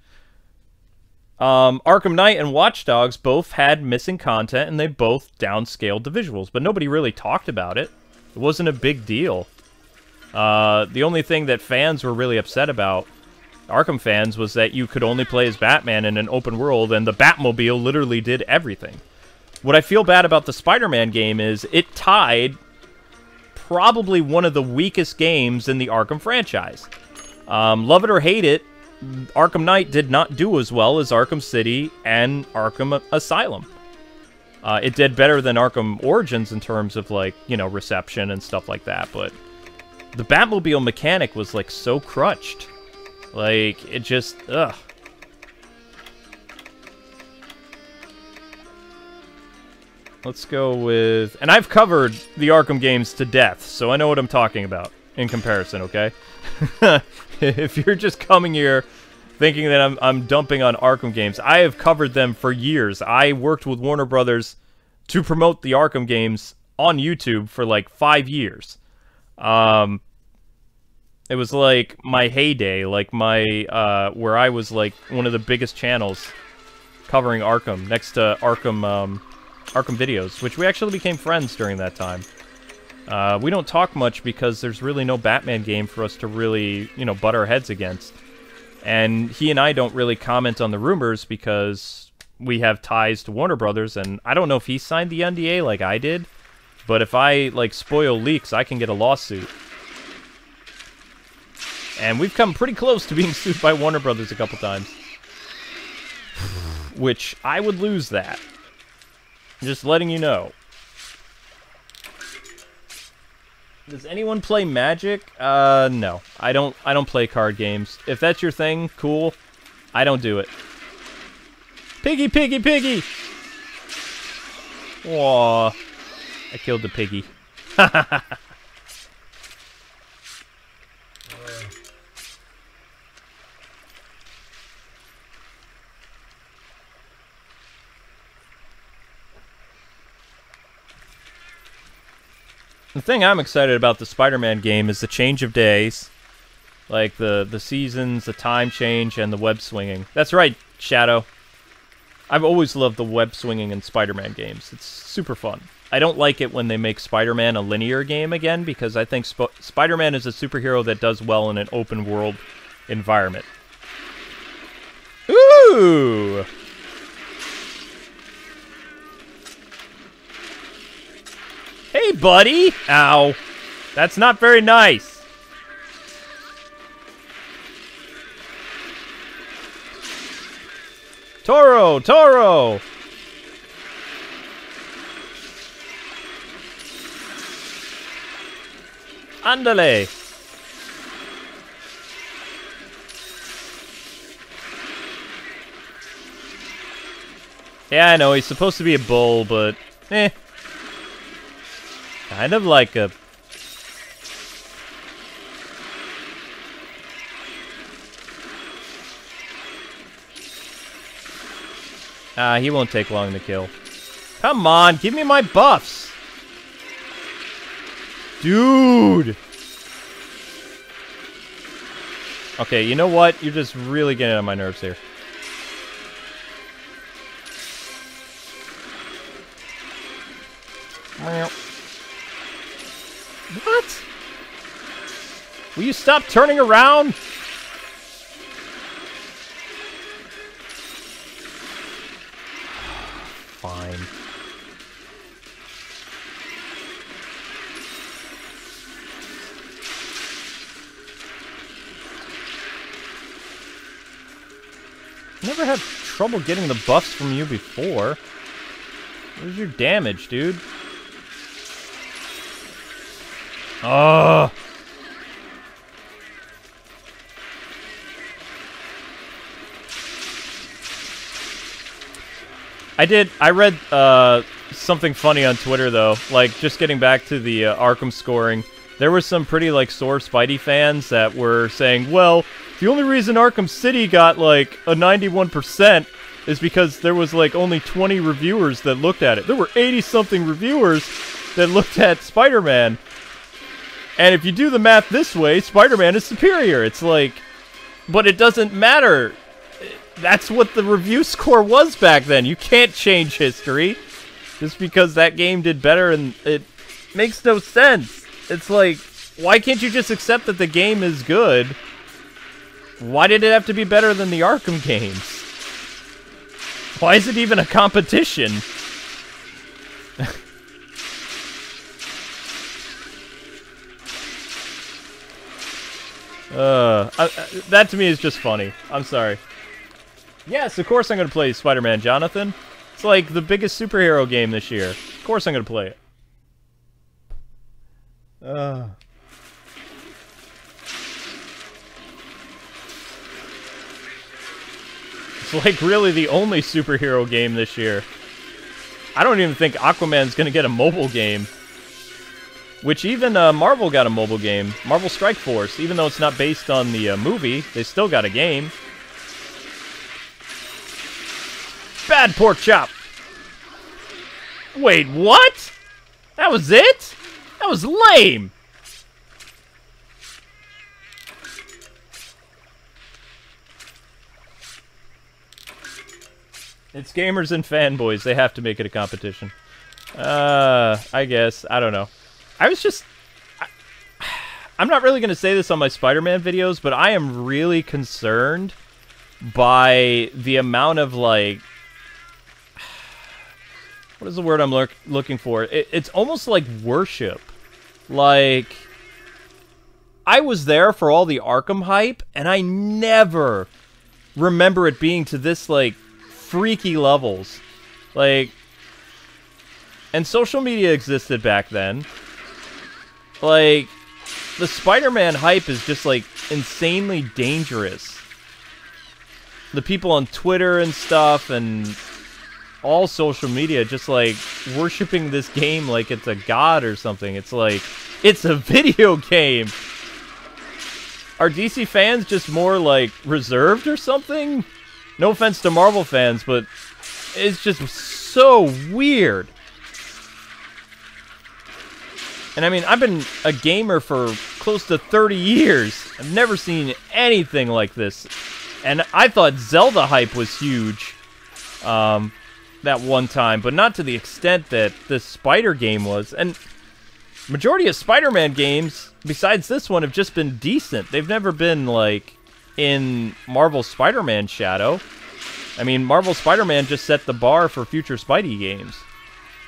Arkham Knight and Watch Dogs both had missing content, and they both downscaled the visuals, but nobody really talked about it. It wasn't a big deal. The only thing that fans were really upset about, Arkham fans, was that you could only play as Batman in an open world, and the Batmobile literally did everything. What I feel bad about the Spider-Man game is it tied probably one of the weakest games in the Arkham franchise. Love it or hate it, Arkham Knight did not do as well as Arkham City and Arkham Asylum. It did better than Arkham Origins in terms of, like, you know, reception and stuff like that, but the Batmobile mechanic was, like, so crutched. Like, it just, ugh. Let's go with... And I've covered the Arkham games to death, so I know what I'm talking about in comparison, okay? If you're just coming here thinking that I'm dumping on Arkham games, I have covered them for years. I worked with Warner Brothers to promote the Arkham games on YouTube for like 5 years. It was like my heyday, like my, where I was like one of the biggest channels covering Arkham, next to Arkham Videos, which we actually became friends during that time. We don't talk much because there's really no Batman game for us to really, you know, butt our heads against. And he and I don't really comment on the rumors because we have ties to Warner Brothers, and I don't know if he signed the NDA like I did, but if I, like, spoil leaks, I can get a lawsuit. And we've come pretty close to being sued by Warner Brothers a couple times. Which, I would lose that. Just letting you know. Does anyone play Magic? No. I don't play card games. If that's your thing, cool. I don't do it. Piggy, piggy, piggy! Aw. I killed the piggy. The thing I'm excited about the Spider-Man game is the change of days. Like, the seasons, the time change, and the web swinging. That's right, Shadow. I've always loved the web swinging in Spider-Man games. It's super fun. I don't like it when they make Spider-Man a linear game again, because I think Spider-Man is a superhero that does well in an open-world environment. Ooh! Hey, buddy! Ow. That's not very nice. Toro! Toro! Andale! Yeah, I know, he's supposed to be a bull, but... eh. Kind of like a... he won't take long to kill. Come on, give me my buffs! Dude! Okay, you know what? You're just really getting on my nerves here. What? Will you stop turning around? Fine. never had trouble getting the buffs from you before. Where's your damage, dude? Oh. I read something funny on Twitter, though. Like, just getting back to the Arkham scoring, there were some pretty, like, sore Spidey fans that were saying, well, the only reason Arkham City got, like, a 91% is because there was, like, only 20 reviewers that looked at it. There were 80-something reviewers that looked at Spider-Man. And if you do the math this way, Spider-Man is superior. It's like, but it doesn't matter. That's what the review score was back then. You can't change history just because that game did better, and it makes no sense. It's like, why can't you just accept that the game is good? Why did it have to be better than the Arkham games? Why is it even a competition? That to me is just funny. I'm sorry. Yes, of course I'm going to play Spider-Man, Jonathan. It's like the biggest superhero game this year. Of course I'm going to play it. It's like really the only superhero game this year. I don't even think Aquaman's going to get a mobile game. Which even Marvel got a mobile game. Marvel Strike Force. Even though it's not based on the movie, they still got a game. Bad pork chop. Wait, what? That was it? That was lame. It's gamers and fanboys. They have to make it a competition. I guess. I don't know. I was just... I'm not really going to say this on my Spider-Man videos, but I am really concerned by the amount of, like... What is the word I'm looking for? It's almost like worship. Like... I was there for all the Arkham hype, and I never remember it being to this, like, freaky levels. Like... And social media existed back then. Like, the Spider-Man hype is just, like, insanely dangerous. The people on Twitter and stuff and all social media just, like, worshipping this game like it's a god or something. It's like, it's a video game. Are DC fans just more, like, reserved or something? No offense to Marvel fans, but it's just so weird. And I mean, I've been a gamer for close to 30 years. I've never seen anything like this. And I thought Zelda hype was huge that one time, but not to the extent that this Spider game was. And majority of Spider-Man games, besides this one, have just been decent. They've never been, like, in Marvel Spider-Man shadow. I mean, Marvel Spider-Man just set the bar for future Spidey games.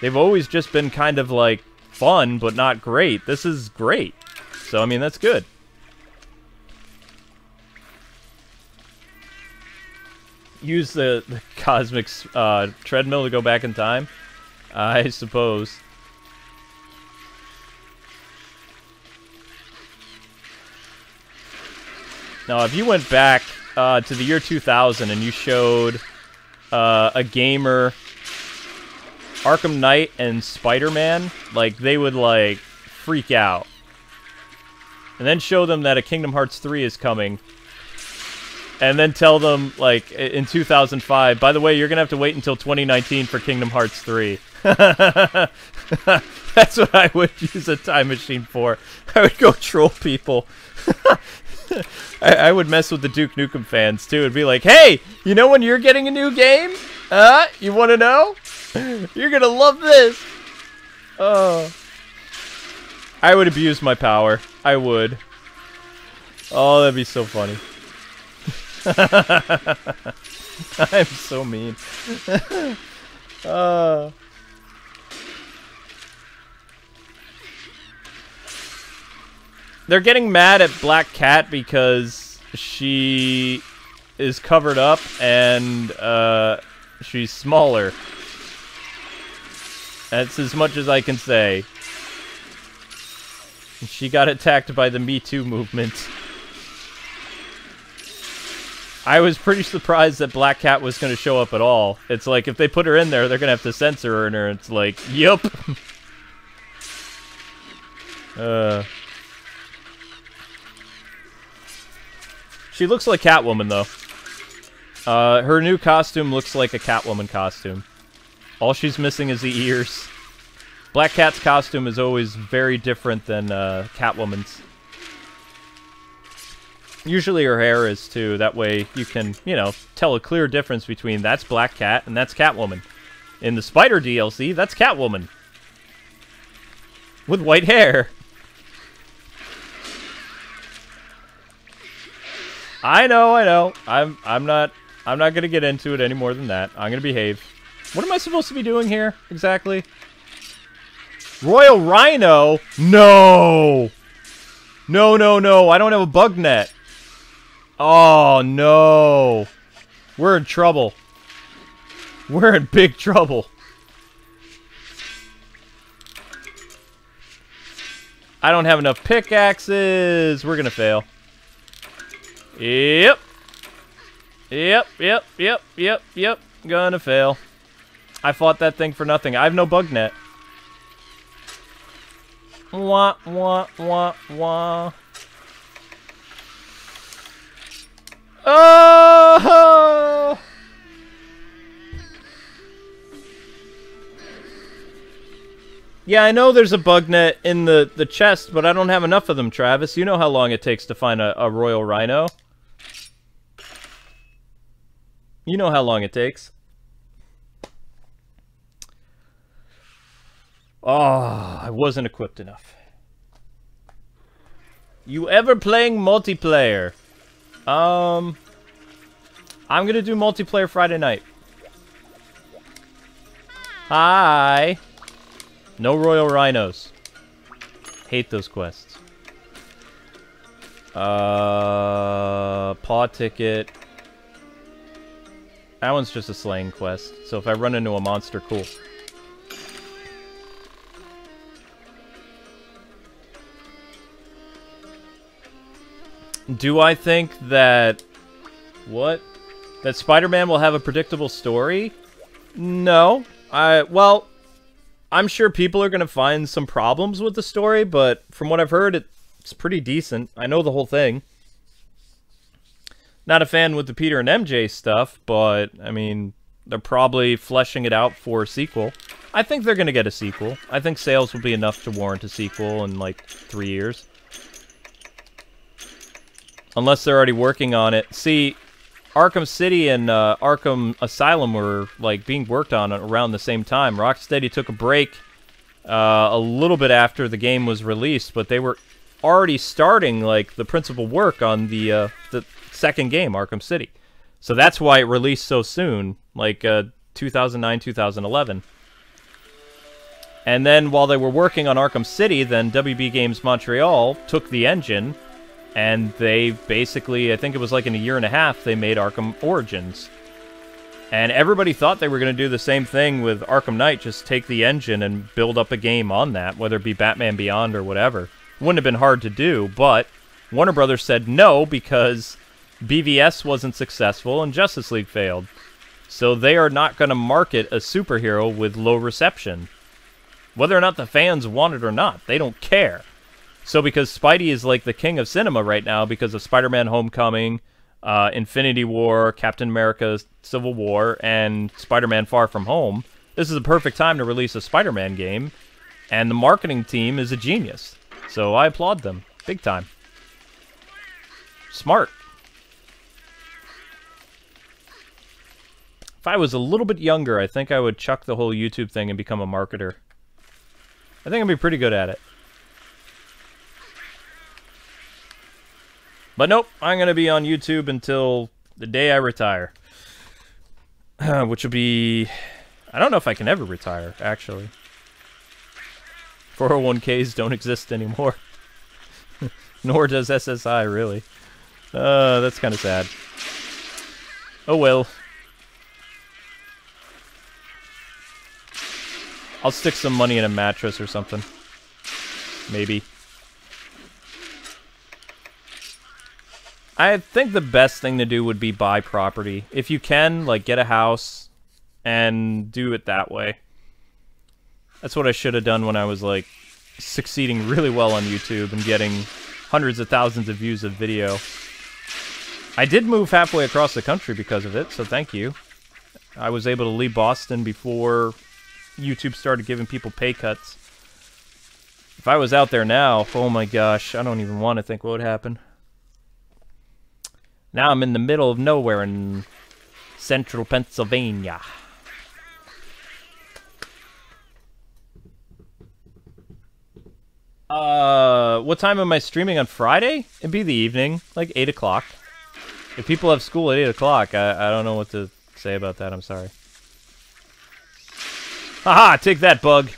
They've always just been kind of, like, fun, but not great. This is great. So, I mean, that's good. Use the cosmic treadmill to go back in time, I suppose. Now, if you went back to the year 2000 and you showed a gamer Arkham Knight and Spider-Man, like, they would, like, freak out. And then show them that a Kingdom Hearts 3 is coming. And then tell them, like, in 2005, by the way, you're going to have to wait until 2019 for Kingdom Hearts 3. That's what I would use a time machine for. I would go troll people. I would mess with the Duke Nukem fans, too. It'd be like, hey, you know when you're getting a new game? You want to know? You're gonna love this! Oh. I would abuse my power. I would. Oh, that'd be so funny. I'm so mean. They're getting mad at Black Cat because she is covered up and she's smaller. That's as much as I can say. She got attacked by the Me Too movement. I was pretty surprised that Black Cat was going to show up at all. It's like, if they put her in there, they're going to have to censor her, and it's like, yup. She looks like Catwoman, though. Her new costume looks like a Catwoman costume. All she's missing is the ears. Black Cat's costume is always very different than Catwoman's. Usually her hair is, too. That way you can, you know, tell a clear difference between that's Black Cat and that's Catwoman. In the Spider DLC, that's Catwoman. With white hair. I know. I'm not gonna get into it any more than that. I'm gonna behave. What am I supposed to be doing here, exactly? Royal Rhino? No! No. I don't have a bug net. Oh, no. We're in trouble. We're in big trouble. I don't have enough pickaxes. We're gonna fail. Yep. Gonna fail. I fought that thing for nothing. I have no bug net. Wah. Oh! Yeah, I know there's a bug net in the chest, but I don't have enough of them, Travis. You know how long it takes to find a Royal Rhino. You know how long it takes. Oh, I wasn't equipped enough. You ever playing multiplayer? I'm gonna do multiplayer Friday night. Hi. No Royal Rhinos. Hate those quests. Paw ticket. That one's just a slaying quest. So if I run into a monster, cool. Do I think that... What? That Spider-Man will have a predictable story? No. Well, I'm sure people are going to find some problems with the story, but from what I've heard, it's pretty decent. I know the whole thing. Not a fan with the Peter and MJ stuff, but, I mean, they're probably fleshing it out for a sequel. I think they're going to get a sequel. I think sales will be enough to warrant a sequel in, like, 3 years. Unless they're already working on it. See, Arkham City and Arkham Asylum were, like, being worked on around the same time. Rocksteady took a break a little bit after the game was released, but they were already starting, like, the principal work on the second game, Arkham City. So that's why it released so soon, like 2009, 2011. And then while they were working on Arkham City, then WB Games Montreal took the engine, and they basically, I think it was like in a year and a half, they made Arkham Origins. And everybody thought they were going to do the same thing with Arkham Knight, just take the engine and build up a game on that, whether it be Batman Beyond or whatever. Wouldn't have been hard to do, but Warner Brothers said no because BVS wasn't successful and Justice League failed. So they are not going to market a superhero with low reception. Whether or not the fans want it or not, they don't care. So because Spidey is like the king of cinema right now because of Spider-Man Homecoming, Infinity War, Captain America Civil War, and Spider-Man Far From Home, this is a perfect time to release a Spider-Man game, and the marketing team is a genius. So I applaud them. Big time. Smart. If I was a little bit younger, I think I would chuck the whole YouTube thing and become a marketer. I think I'd be pretty good at it. But nope, I'm going to be on YouTube until the day I retire. Which will be... I don't know if I can ever retire, actually. 401ks don't exist anymore. Nor does SSI, really. That's kind of sad. Oh well. I'll stick some money in a mattress or something. Maybe. I think the best thing to do would be buy property. If you can, like, get a house and do it that way. That's what I should have done when I was, like, succeeding really well on YouTube and getting hundreds of thousands of views of video. I did move halfway across the country because of it, so thank you. I was able to leave Boston before YouTube started giving people pay cuts. If I was out there now, oh my gosh, I don't even want to think what would happen. Now I'm in the middle of nowhere in central Pennsylvania. What time am I streaming on Friday? It'd be the evening, like 8 o'clock. If people have school at 8 o'clock, I don't know what to say about that, I'm sorry. Haha, take that, bug.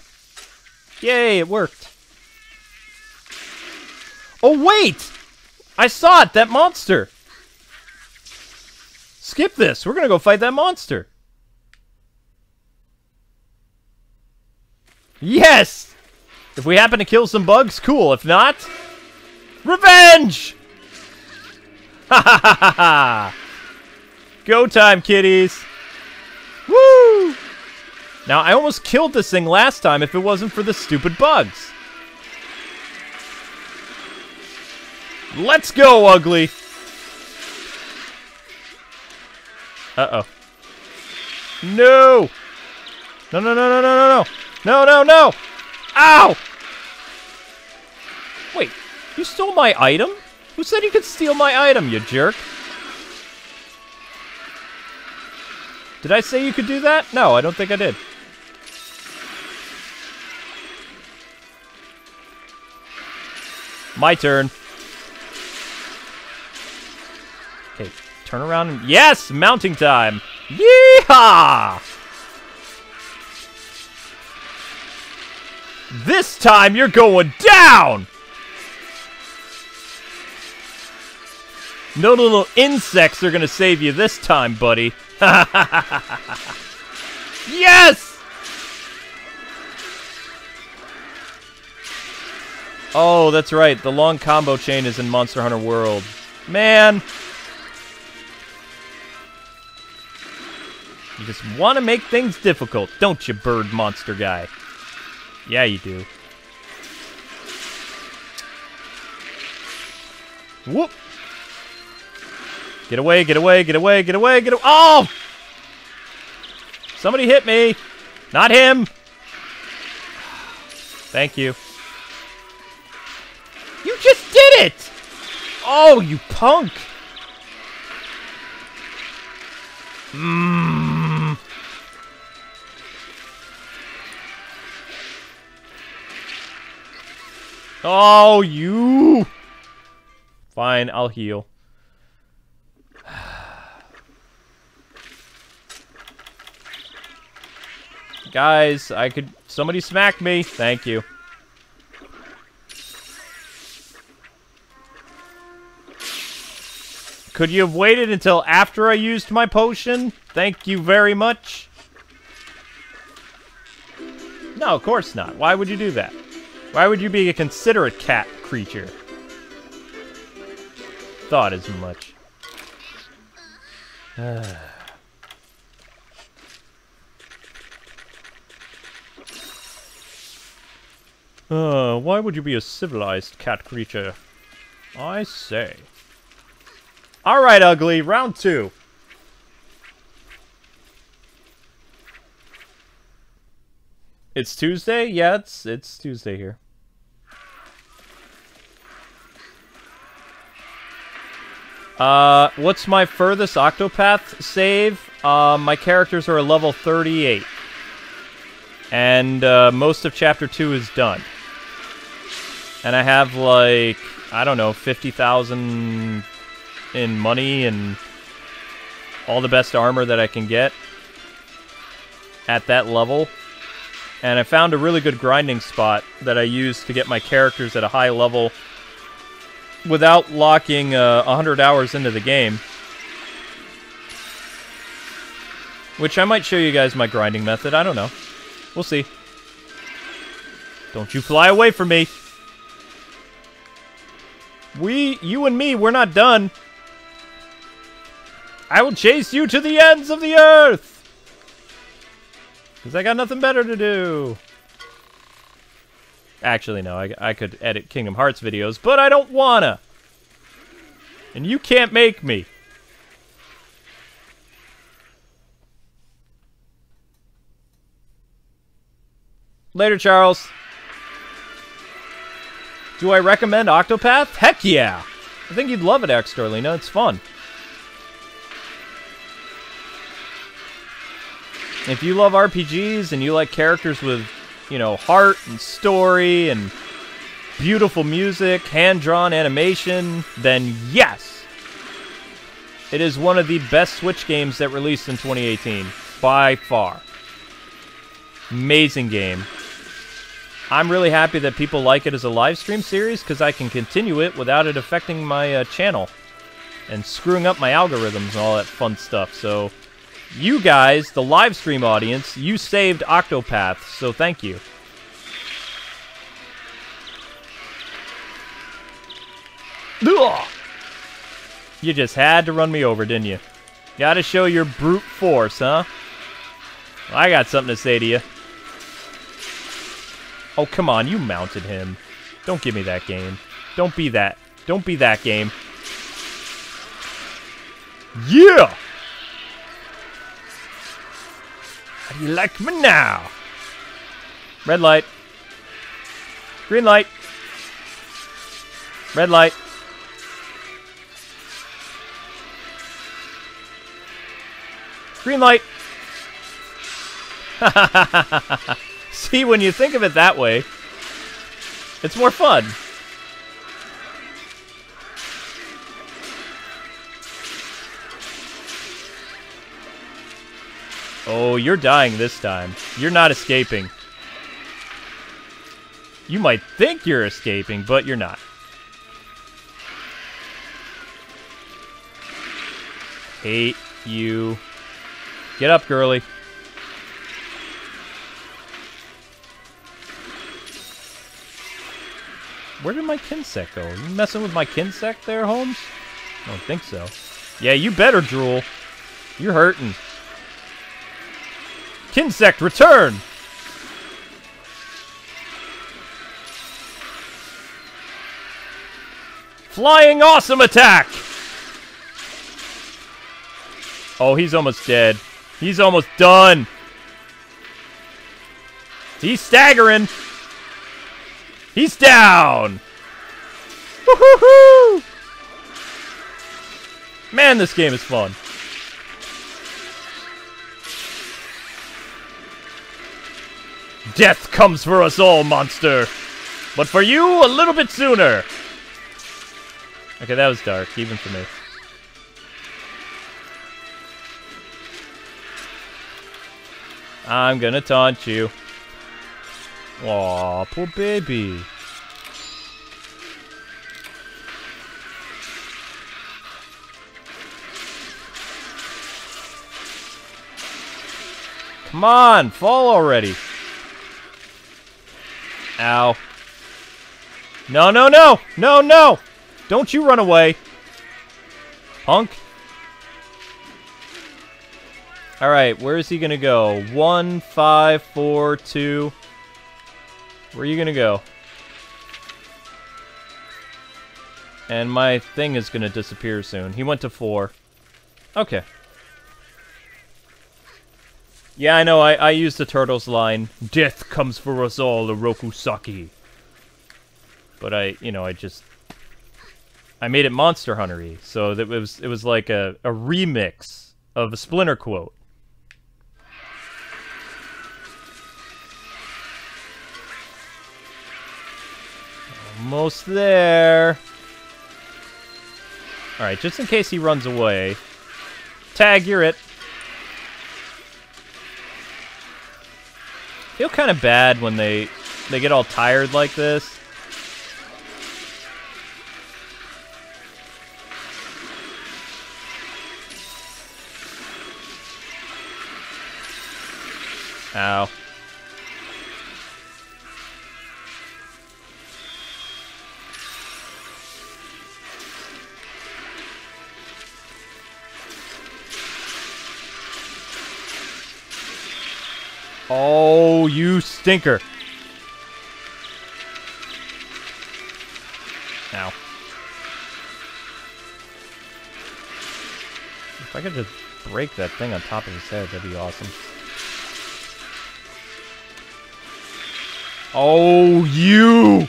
Yay, it worked. Oh, wait! I saw it, that monster! Skip this, we're gonna go fight that monster. Yes! If we happen to kill some bugs, cool. If not, revenge! Ha ha ha ha ha! Go time, kiddies! Woo! Now, I almost killed this thing last time if it wasn't for the stupid bugs. Let's go, ugly! Uh-oh. No! No, no, no, no, no, no, no! No, no, no! Ow! Wait, you stole my item? Who said you could steal my item, you jerk? Did I say you could do that? No, I don't think I did. My turn. Okay, turn around and... Yes! Mounting time! Yeehaw! This time you're going down! No little insects are gonna save you this time, buddy. Yes! Oh, that's right. The long combo chain is in Monster Hunter World. Man! You just want to make things difficult, don't you, bird monster guy? Yeah, you do. Whoop! Get away, get away, get away, get away, get away! Oh! Somebody hit me! Not him! Thank you. You just did it! Oh, you punk! Mmm. Oh, you! Fine, I'll heal. Guys, I could... Somebody smack me. Thank you. Could you have waited until after I used my potion? Thank you very much. No, of course not. Why would you do that? Why would you be a considerate cat creature? Thought as much. Why would you be a civilized cat creature? I say. Alright, ugly. Round 2. It's Tuesday? Yeah, it's Tuesday here. What's my furthest Octopath save? My characters are a level 38. And, most of Chapter 2 is done. And I have, like, I don't know, 50,000 in money and all the best armor that I can get at that level. And I found a really good grinding spot that I use to get my characters at a high level without locking 100 hours into the game. Which I might show you guys my grinding method. I don't know. We'll see. Don't you fly away from me. You and me, we're not done. I will chase you to the ends of the earth. Because I got nothing better to do. Actually, no. I could edit Kingdom Hearts videos, but I don't wanna. And you can't make me. Later, Charles. Do I recommend Octopath? Heck yeah! I think you'd love it, Axtorlina. It's fun. If you love RPGs and you like characters with, you know, heart and story and beautiful music, hand-drawn animation, then yes! It is one of the best Switch games that released in 2018. By far. Amazing game. I'm really happy that people like it as a live stream series because I can continue it without it affecting my channel and screwing up my algorithms and all that fun stuff. So, you guys, the live stream audience, you saved Octopath, so thank you. Ugh! You just had to run me over, didn't you? Gotta show your brute force, huh? Well, I got something to say to you. Oh, come on, you mounted him. Don't give me that game. Don't be that. Don't be that game. Yeah! How do you like me now? Red light. Green light. Red light. Green light. See, when you think of it that way, it's more fun. Oh, you're dying this time. You're not escaping. You might think you're escaping, but you're not. Hate you. Get up, girly. Where did my Kinsect go? You messing with my Kinsect there, Holmes? I don't think so. Yeah, you better drool. You're hurting. Kinsect, return! Flying awesome attack! Oh, he's almost dead. He's almost done. He's staggering. He's down! Woo-hoo-hoo! Man, this game is fun. Death comes for us all, monster. But for you, a little bit sooner. Okay, that was dark, even for me. I'm gonna taunt you. Aw, poor baby. Come on, fall already. Ow. No, no, no! No, no! Don't you run away. Punk. Alright, where is he gonna go? 1, 5, 4, 2... Where are you gonna go? And my thing is gonna disappear soon. He went to 4. Okay. Yeah, I know, I used the Turtles line. Death comes for us all, Orokusaki. But I made it Monster Hunter-y. So that it was like a remix of a Splinter quote. Almost there. Alright, just in case he runs away. Tag, you're it. Feel kind of bad when they get all tired like this. Ow. Oh, you stinker. Ow. If I could just break that thing on top of his head, that'd be awesome. Oh, you!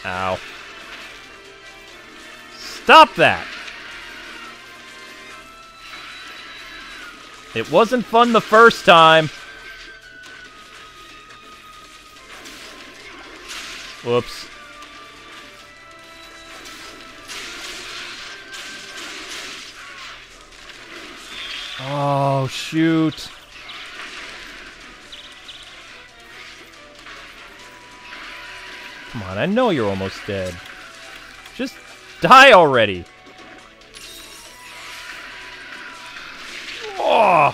Ow. Stop that! It wasn't fun the first time. Whoops. Oh, shoot. Come on, I know you're almost dead. Just die already. Oh,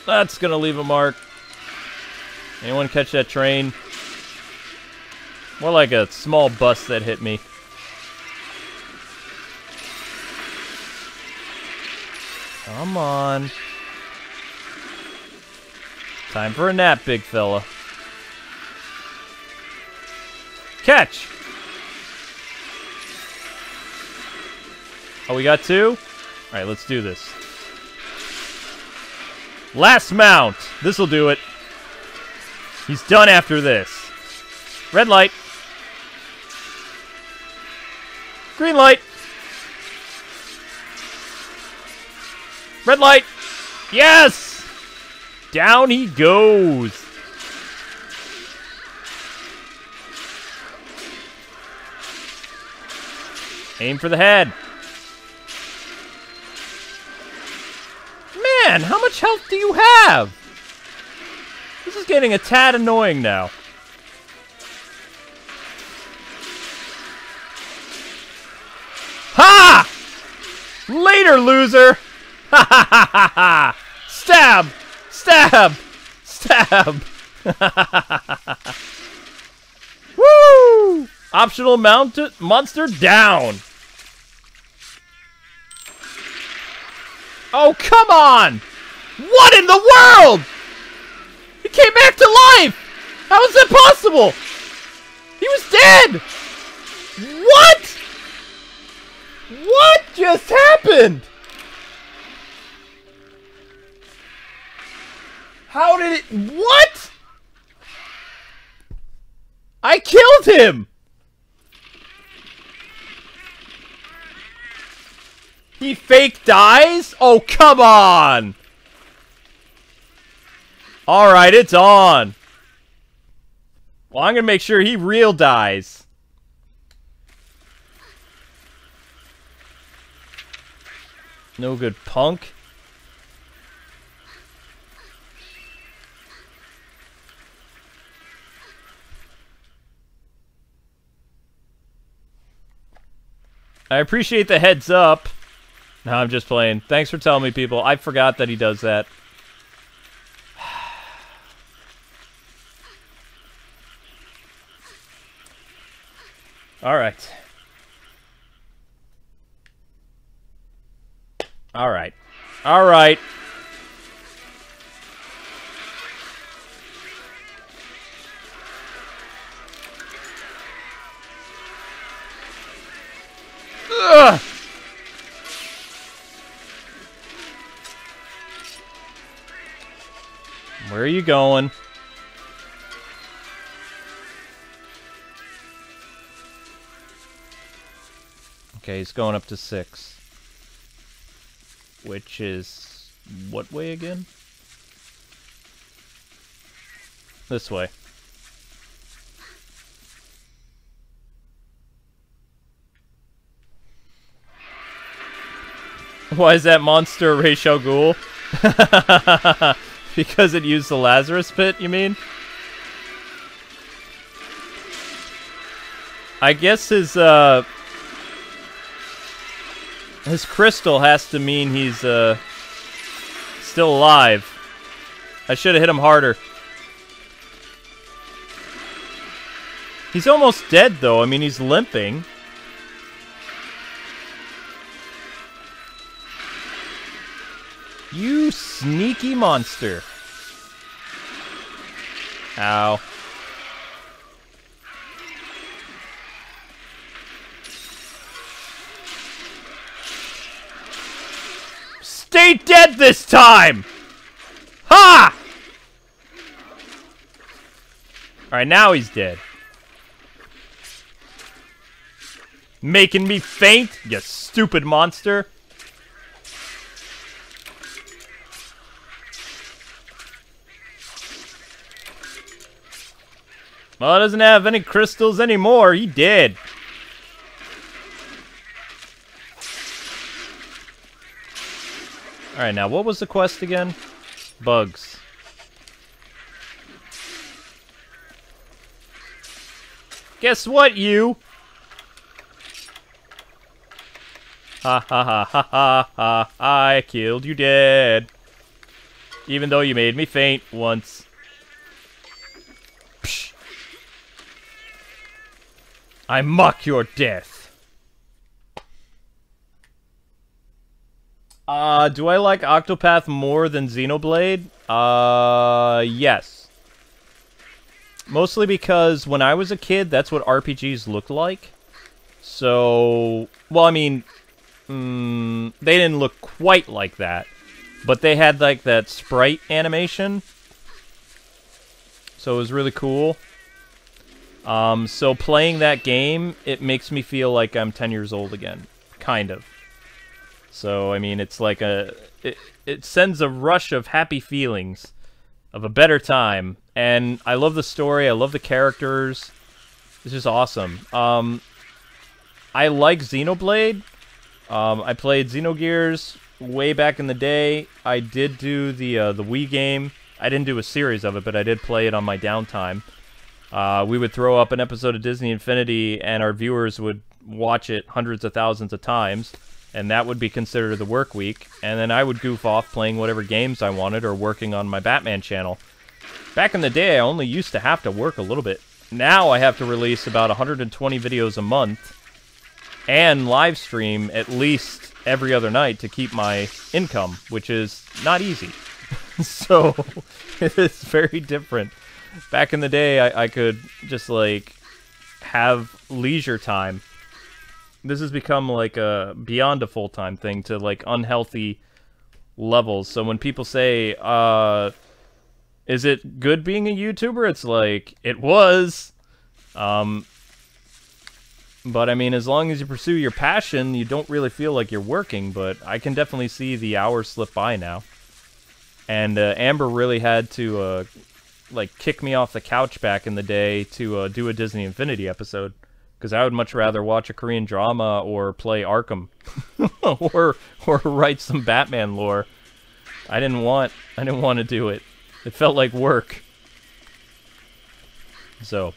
that's gonna leave a mark. Anyone catch that train? More like a small bus that hit me. Come on. Time for a nap, big fella. Catch! Oh, we got two? Alright, let's do this. Last mount! This'll do it. He's done after this. Red light. Green light. Red light. Yes! Down he goes. Aim for the head. Man, how much health do you have? This is getting a tad annoying now. Ha! Later, loser! Ha ha ha ha ha! Stab! Stab! Stab! Woo! Optional monster down! Oh, come on! What in the world?! He came back to life! How is that possible?! He was dead! What?! What just happened?! How did it... What?! I killed him! He fake dies? Oh, come on! Alright, it's on. Well, I'm gonna make sure he real dies. No good, punk. I appreciate the heads up. No, I'm just playing. Thanks for telling me, people. I forgot that he does that. Alright. Alright. Alright. Ugh! Where are you going? Okay, he's going up to 6. Which is... what way again? This way. Why is that monster Ra's al Ghul? Because it used the Lazarus pit, you mean? I guess his crystal has to mean he's, still alive. I should have hit him harder. He's almost dead, though. I mean, he's limping. You sneaky monster. Ow. Stay dead this time! Ha! Alright, now he's dead. Making me faint, you stupid monster. Well, it doesn't have any crystals anymore. He did. Alright, now what was the quest again? Bugs. Guess what, you? Ha ha ha ha ha ha. I killed you dead. Even though you made me faint once. Psh. I mock your death. Do I like Octopath more than Xenoblade? Yes. Mostly because when I was a kid, that's what RPGs looked like. So, well, I mean, they didn't look quite like that. But they had, like, that sprite animation. So it was really cool. So playing that game, it makes me feel like I'm 10 years old again. Kind of. So, I mean, it's like it sends a rush of happy feelings of a better time. And I love the story. I love the characters. It's just awesome. I like Xenoblade. I played Xenogears way back in the day. I did do the Wii game. I didn't do a series of it, but I did play it on my downtime. We would throw up an episode of Disney Infinity, and our viewers would watch it hundreds of thousands of times. And that would be considered the work week. And then I would goof off playing whatever games I wanted or working on my Batman channel. Back in the day, I only used to have to work a little bit. Now I have to release about 120 videos a month and live stream at least every other night to keep my income, which is not easy. So, it's very different. Back in the day, I could just, like, have leisure time. This has become like a beyond a full-time thing to like unhealthy levels. So when people say, is it good being a YouTuber? It's like, it was. But I mean, as long as you pursue your passion, you don't really feel like you're working, but I can definitely see the hours slip by now. And Amber really had to like kick me off the couch back in the day to do a Disney Infinity episode. Because I would much rather watch a Korean drama or play Arkham, or write some Batman lore. I didn't want to do it. It felt like work. So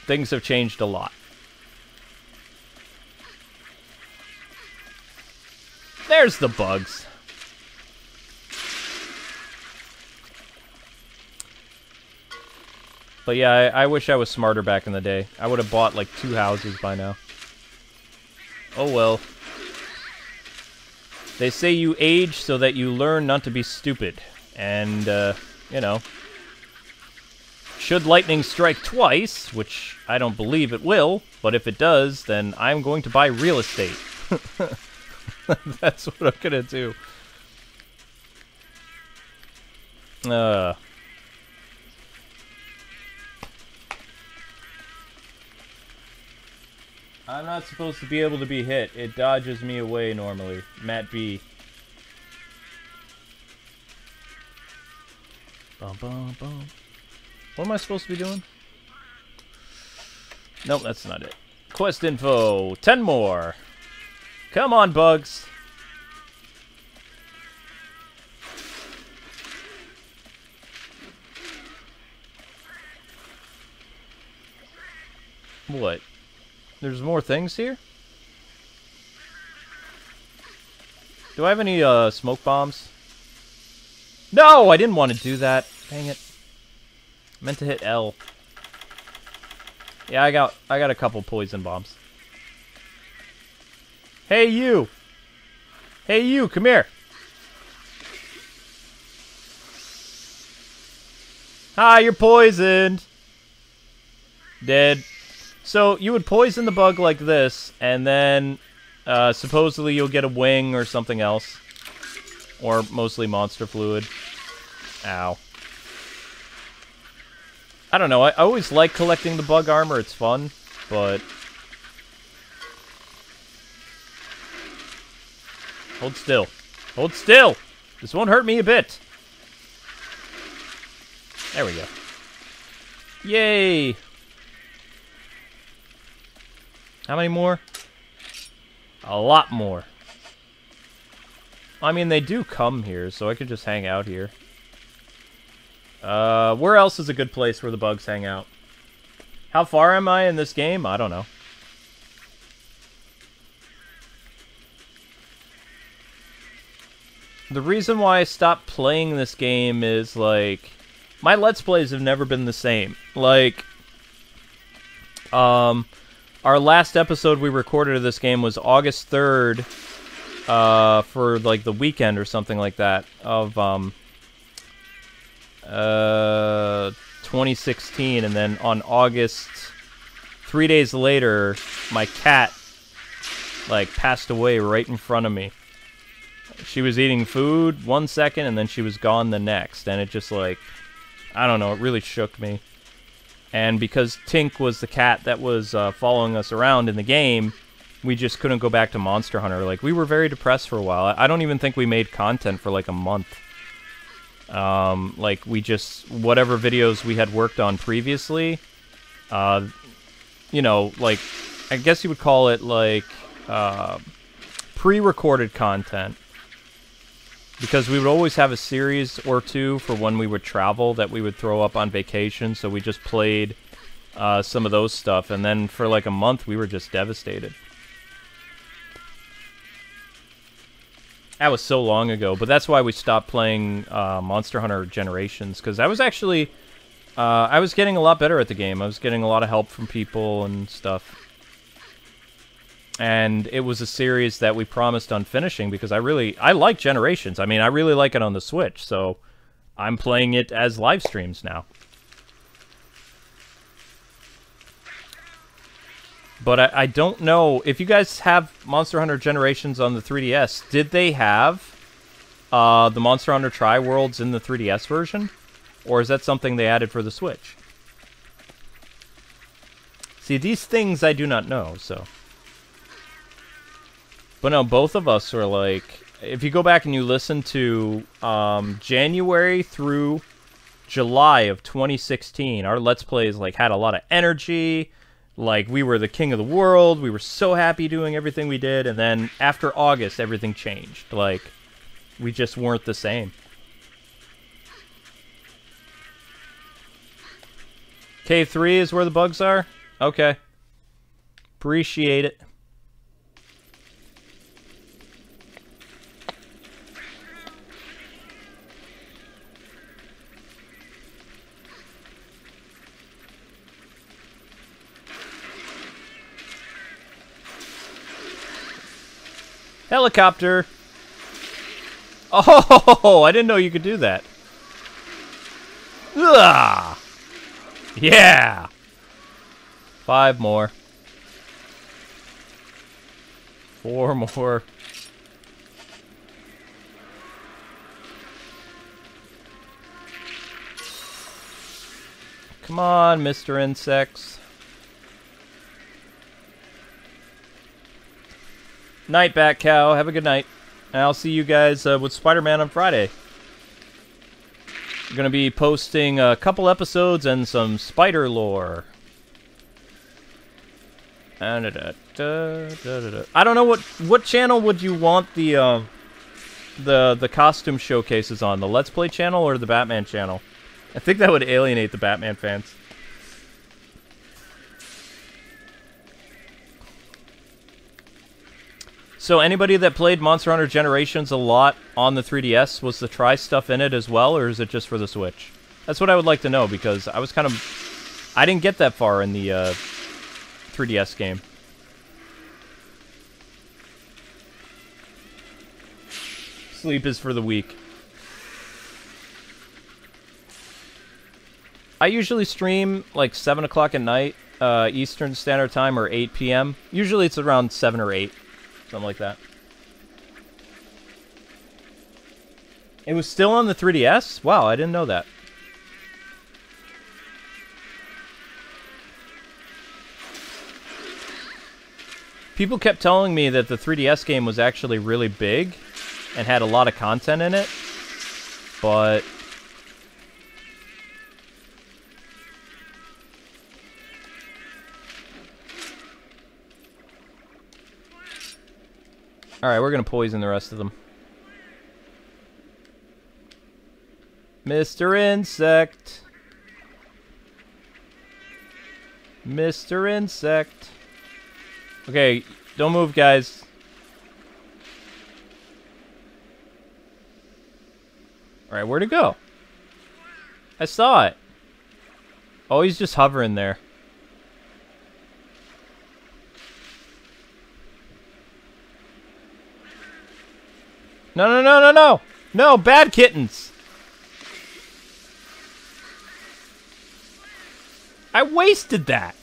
things have changed a lot. There's the bugs. But yeah, I wish I was smarter back in the day. I would have bought like 2 houses by now. Oh well. They say you age so that you learn not to be stupid. And, you know. Should lightning strike twice, which I don't believe it will, but if it does, then I'm going to buy real estate. That's what I'm gonna do. I'm not supposed to be able to be hit. It dodges me away normally. Matt B. Bum, bum, bum. What am I supposed to be doing? Nope, that's not it. Quest info. 10 more. Come on, bugs. What? There's more things here? Do I have any smoke bombs? No, I didn't want to do that. Dang it. I meant to hit L. Yeah, I got a couple poison bombs. Hey you. Hey you, come here. Hi, you're poisoned. Dead. So you would poison the bug like this, and then supposedly you'll get a wing or something else. Or mostly monster fluid. Ow. I don't know, I always like collecting the bug armor, it's fun, but... Hold still. Hold still! This won't hurt me a bit. There we go. Yay! How many more? A lot more. I mean, they do come here, so I could just hang out here. Where else is a good place where the bugs hang out? How far am I in this game? I don't know. The reason why I stopped playing this game is, like... My Let's Plays have never been the same. Like... Our last episode we recorded of this game was August 3rd... for like the weekend or something like that of 2016, and then on August, 3 days later, my cat like passed away right in front of me. She was eating food 1 second and then she was gone the next, and it just like, I don't know, it really shook me. And because Tink was the cat that was following us around in the game, we just couldn't go back to Monster Hunter. Like, we were very depressed for a while. I don't even think we made content for, like, a month. Like, we just... Whatever videos we had worked on previously, you know, like, I guess you would call it, like, pre-recorded content. Because we would always have a series or two for when we would travel that we would throw up on vacation, so we just played some of those stuff. And then for, like, a month, we were just devastated. That was so long ago, but that's why we stopped playing Monster Hunter Generations, because I was actually, I was getting a lot better at the game. I was getting a lot of help from people and stuff. And it was a series that we promised on finishing, because I like Generations. I mean, I really like it on the Switch, so I'm playing it as live streams now. But I don't know, if you guys have Monster Hunter Generations on the 3DS, did they have the Monster Hunter Tri-Worlds in the 3DS version? Or is that something they added for the Switch? See, these things I do not know, so... But no, both of us are like... If you go back and you listen to January through July of 2016, our Let's Plays like had a lot of energy. Like, we were the king of the world, we were so happy doing everything we did, and then after August, everything changed. Like, we just weren't the same. Cave 3 is where the bugs are? Okay. Appreciate it. Helicopter! Oh, I didn't know you could do that. Ugh! Yeah! 5 more. 4 more. Come on, Mr. Insects. Night, Bat Cow. Have a good night. And I'll see you guys with Spider-Man on Friday. I'm going to be posting a couple episodes and some spider lore. I don't know what channel would you want the costume showcases on? The Let's Play channel or the Batman channel? I think that would alienate the Batman fans. So anybody that played Monster Hunter Generations a lot on the 3DS, was the Try stuff in it as well, or is it just for the Switch? That's what I would like to know, because I was kind of... I didn't get that far in the 3DS game. Sleep is for the weak. I usually stream like 7 o'clock at night, Eastern Standard Time, or 8 p.m. Usually it's around 7 or 8. Something like that. It was still on the 3DS? Wow, I didn't know that. People kept telling me that the 3DS game was actually really big and had a lot of content in it, but... Alright, we're gonna poison the rest of them. Mr. Insect. Mr. Insect. Okay, don't move, guys. Alright, where'd it go? I saw it. Oh, he's just hovering there. No, no, no, no, no! No, bad kittens! I wasted that!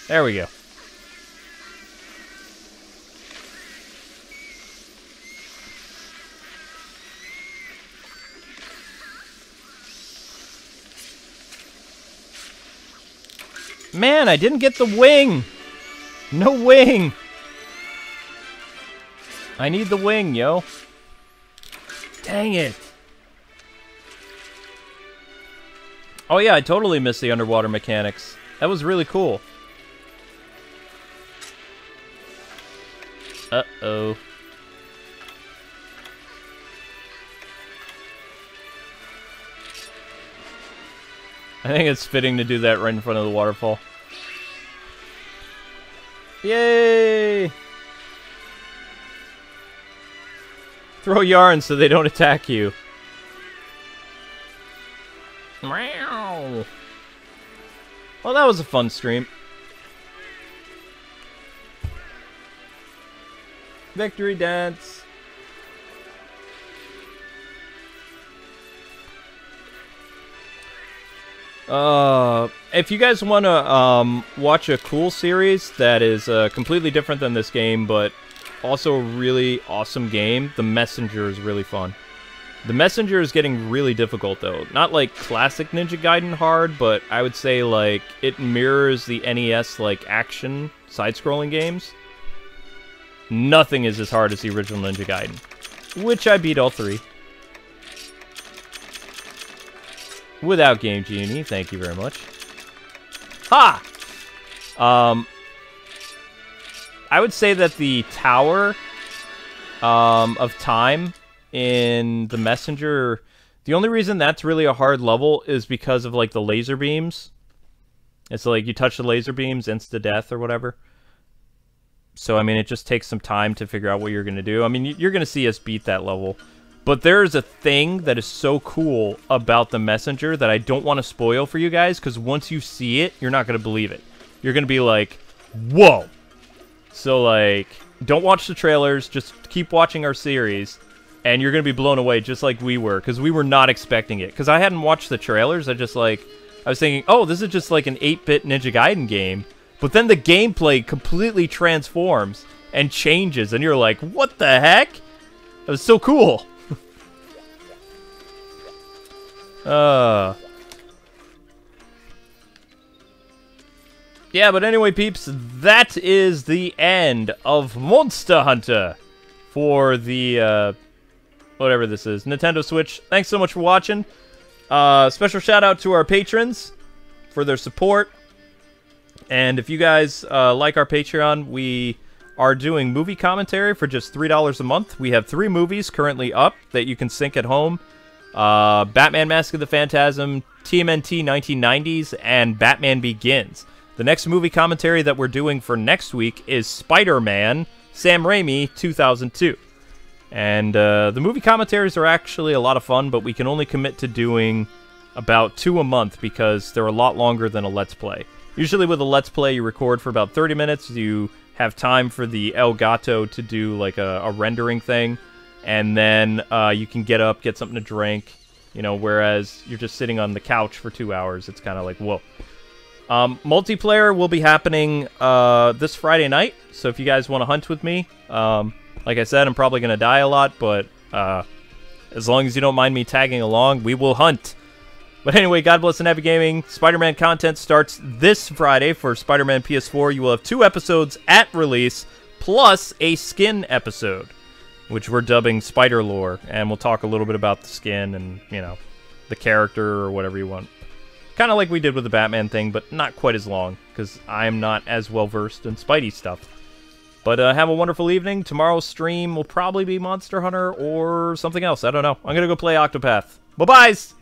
There we go. Man, I didn't get the wing! No wing! I need the wing, yo. Dang it. Oh yeah, I totally missed the underwater mechanics. That was really cool. Uh-oh. I think it's fitting to do that right in front of the waterfall. Yay! Throw yarn so they don't attack you. Meow. Well, that was a fun stream. Victory dance. If you guys want to watch a cool series that is completely different than this game, but also a really awesome game, The Messenger is really fun. The Messenger is getting really difficult, though. Not like classic Ninja Gaiden hard, but I would say like it mirrors the NES like action side-scrolling games. Nothing is as hard as the original Ninja Gaiden, which I beat all 3. Without Game Genie, thank you very much. Ha! I would say that the Tower of Time in The Messenger, the only reason that's really a hard level is because of, like, the laser beams. It's like you touch the laser beams, insta-death or whatever. So, I mean, it just takes some time to figure out what you're going to do. I mean, you're going to see us beat that level. But there's a thing that is so cool about The Messenger that I don't want to spoil for you guys, because once you see it, you're not going to believe it. You're going to be like, whoa! So, like, don't watch the trailers, just keep watching our series, and you're going to be blown away just like we were, because we were not expecting it. Because I hadn't watched the trailers, I was thinking, oh, this is just like an 8-bit Ninja Gaiden game. But then the gameplay completely transforms and changes, and you're like, what the heck? That was so cool. Yeah, but anyway, peeps, that is the end of Monster Hunter for the, whatever this is, Nintendo Switch. Thanks so much for watching. Special shout out to our patrons for their support. And if you guys like our Patreon, we are doing movie commentary for just $3 a month. We have 3 movies currently up that you can sync at home. Batman Mask of the Phantasm, TMNT 1990s, and Batman Begins. The next movie commentary that we're doing for next week is Spider-Man, Sam Raimi, 2002. And the movie commentaries are actually a lot of fun, but we can only commit to doing about 2 a month because they're a lot longer than a Let's Play. Usually with a Let's Play, you record for about 30 minutes. You have time for the El Gato to do like a rendering thing, and then you can get up, get something to drink, you know, whereas you're just sitting on the couch for 2 hours. It's kind of like, whoa. Multiplayer will be happening this Friday night, so if you guys want to hunt with me, like I said, I'm probably going to die a lot, but as long as you don't mind me tagging along, we will hunt. But anyway, God bless and happy gaming. Spider-Man content starts this Friday for Spider-Man PS4. You will have 2 episodes at release, plus a skin episode, which we're dubbing Spider Lore, and we'll talk a little bit about the skin and, you know, the character or whatever you want. Kind of like we did with the Batman thing, but not quite as long, because I'm not as well-versed in Spidey stuff. But have a wonderful evening. Tomorrow's stream will probably be Monster Hunter or something else. I don't know. I'm going to go play Octopath. Bye-byes!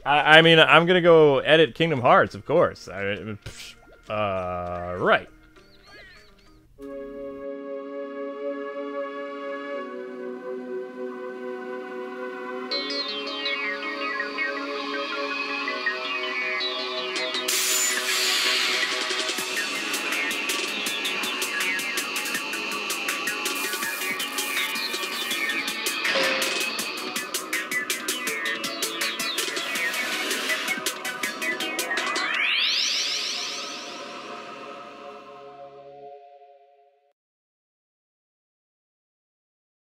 I mean, I'm going to go edit Kingdom Hearts, of course. Right.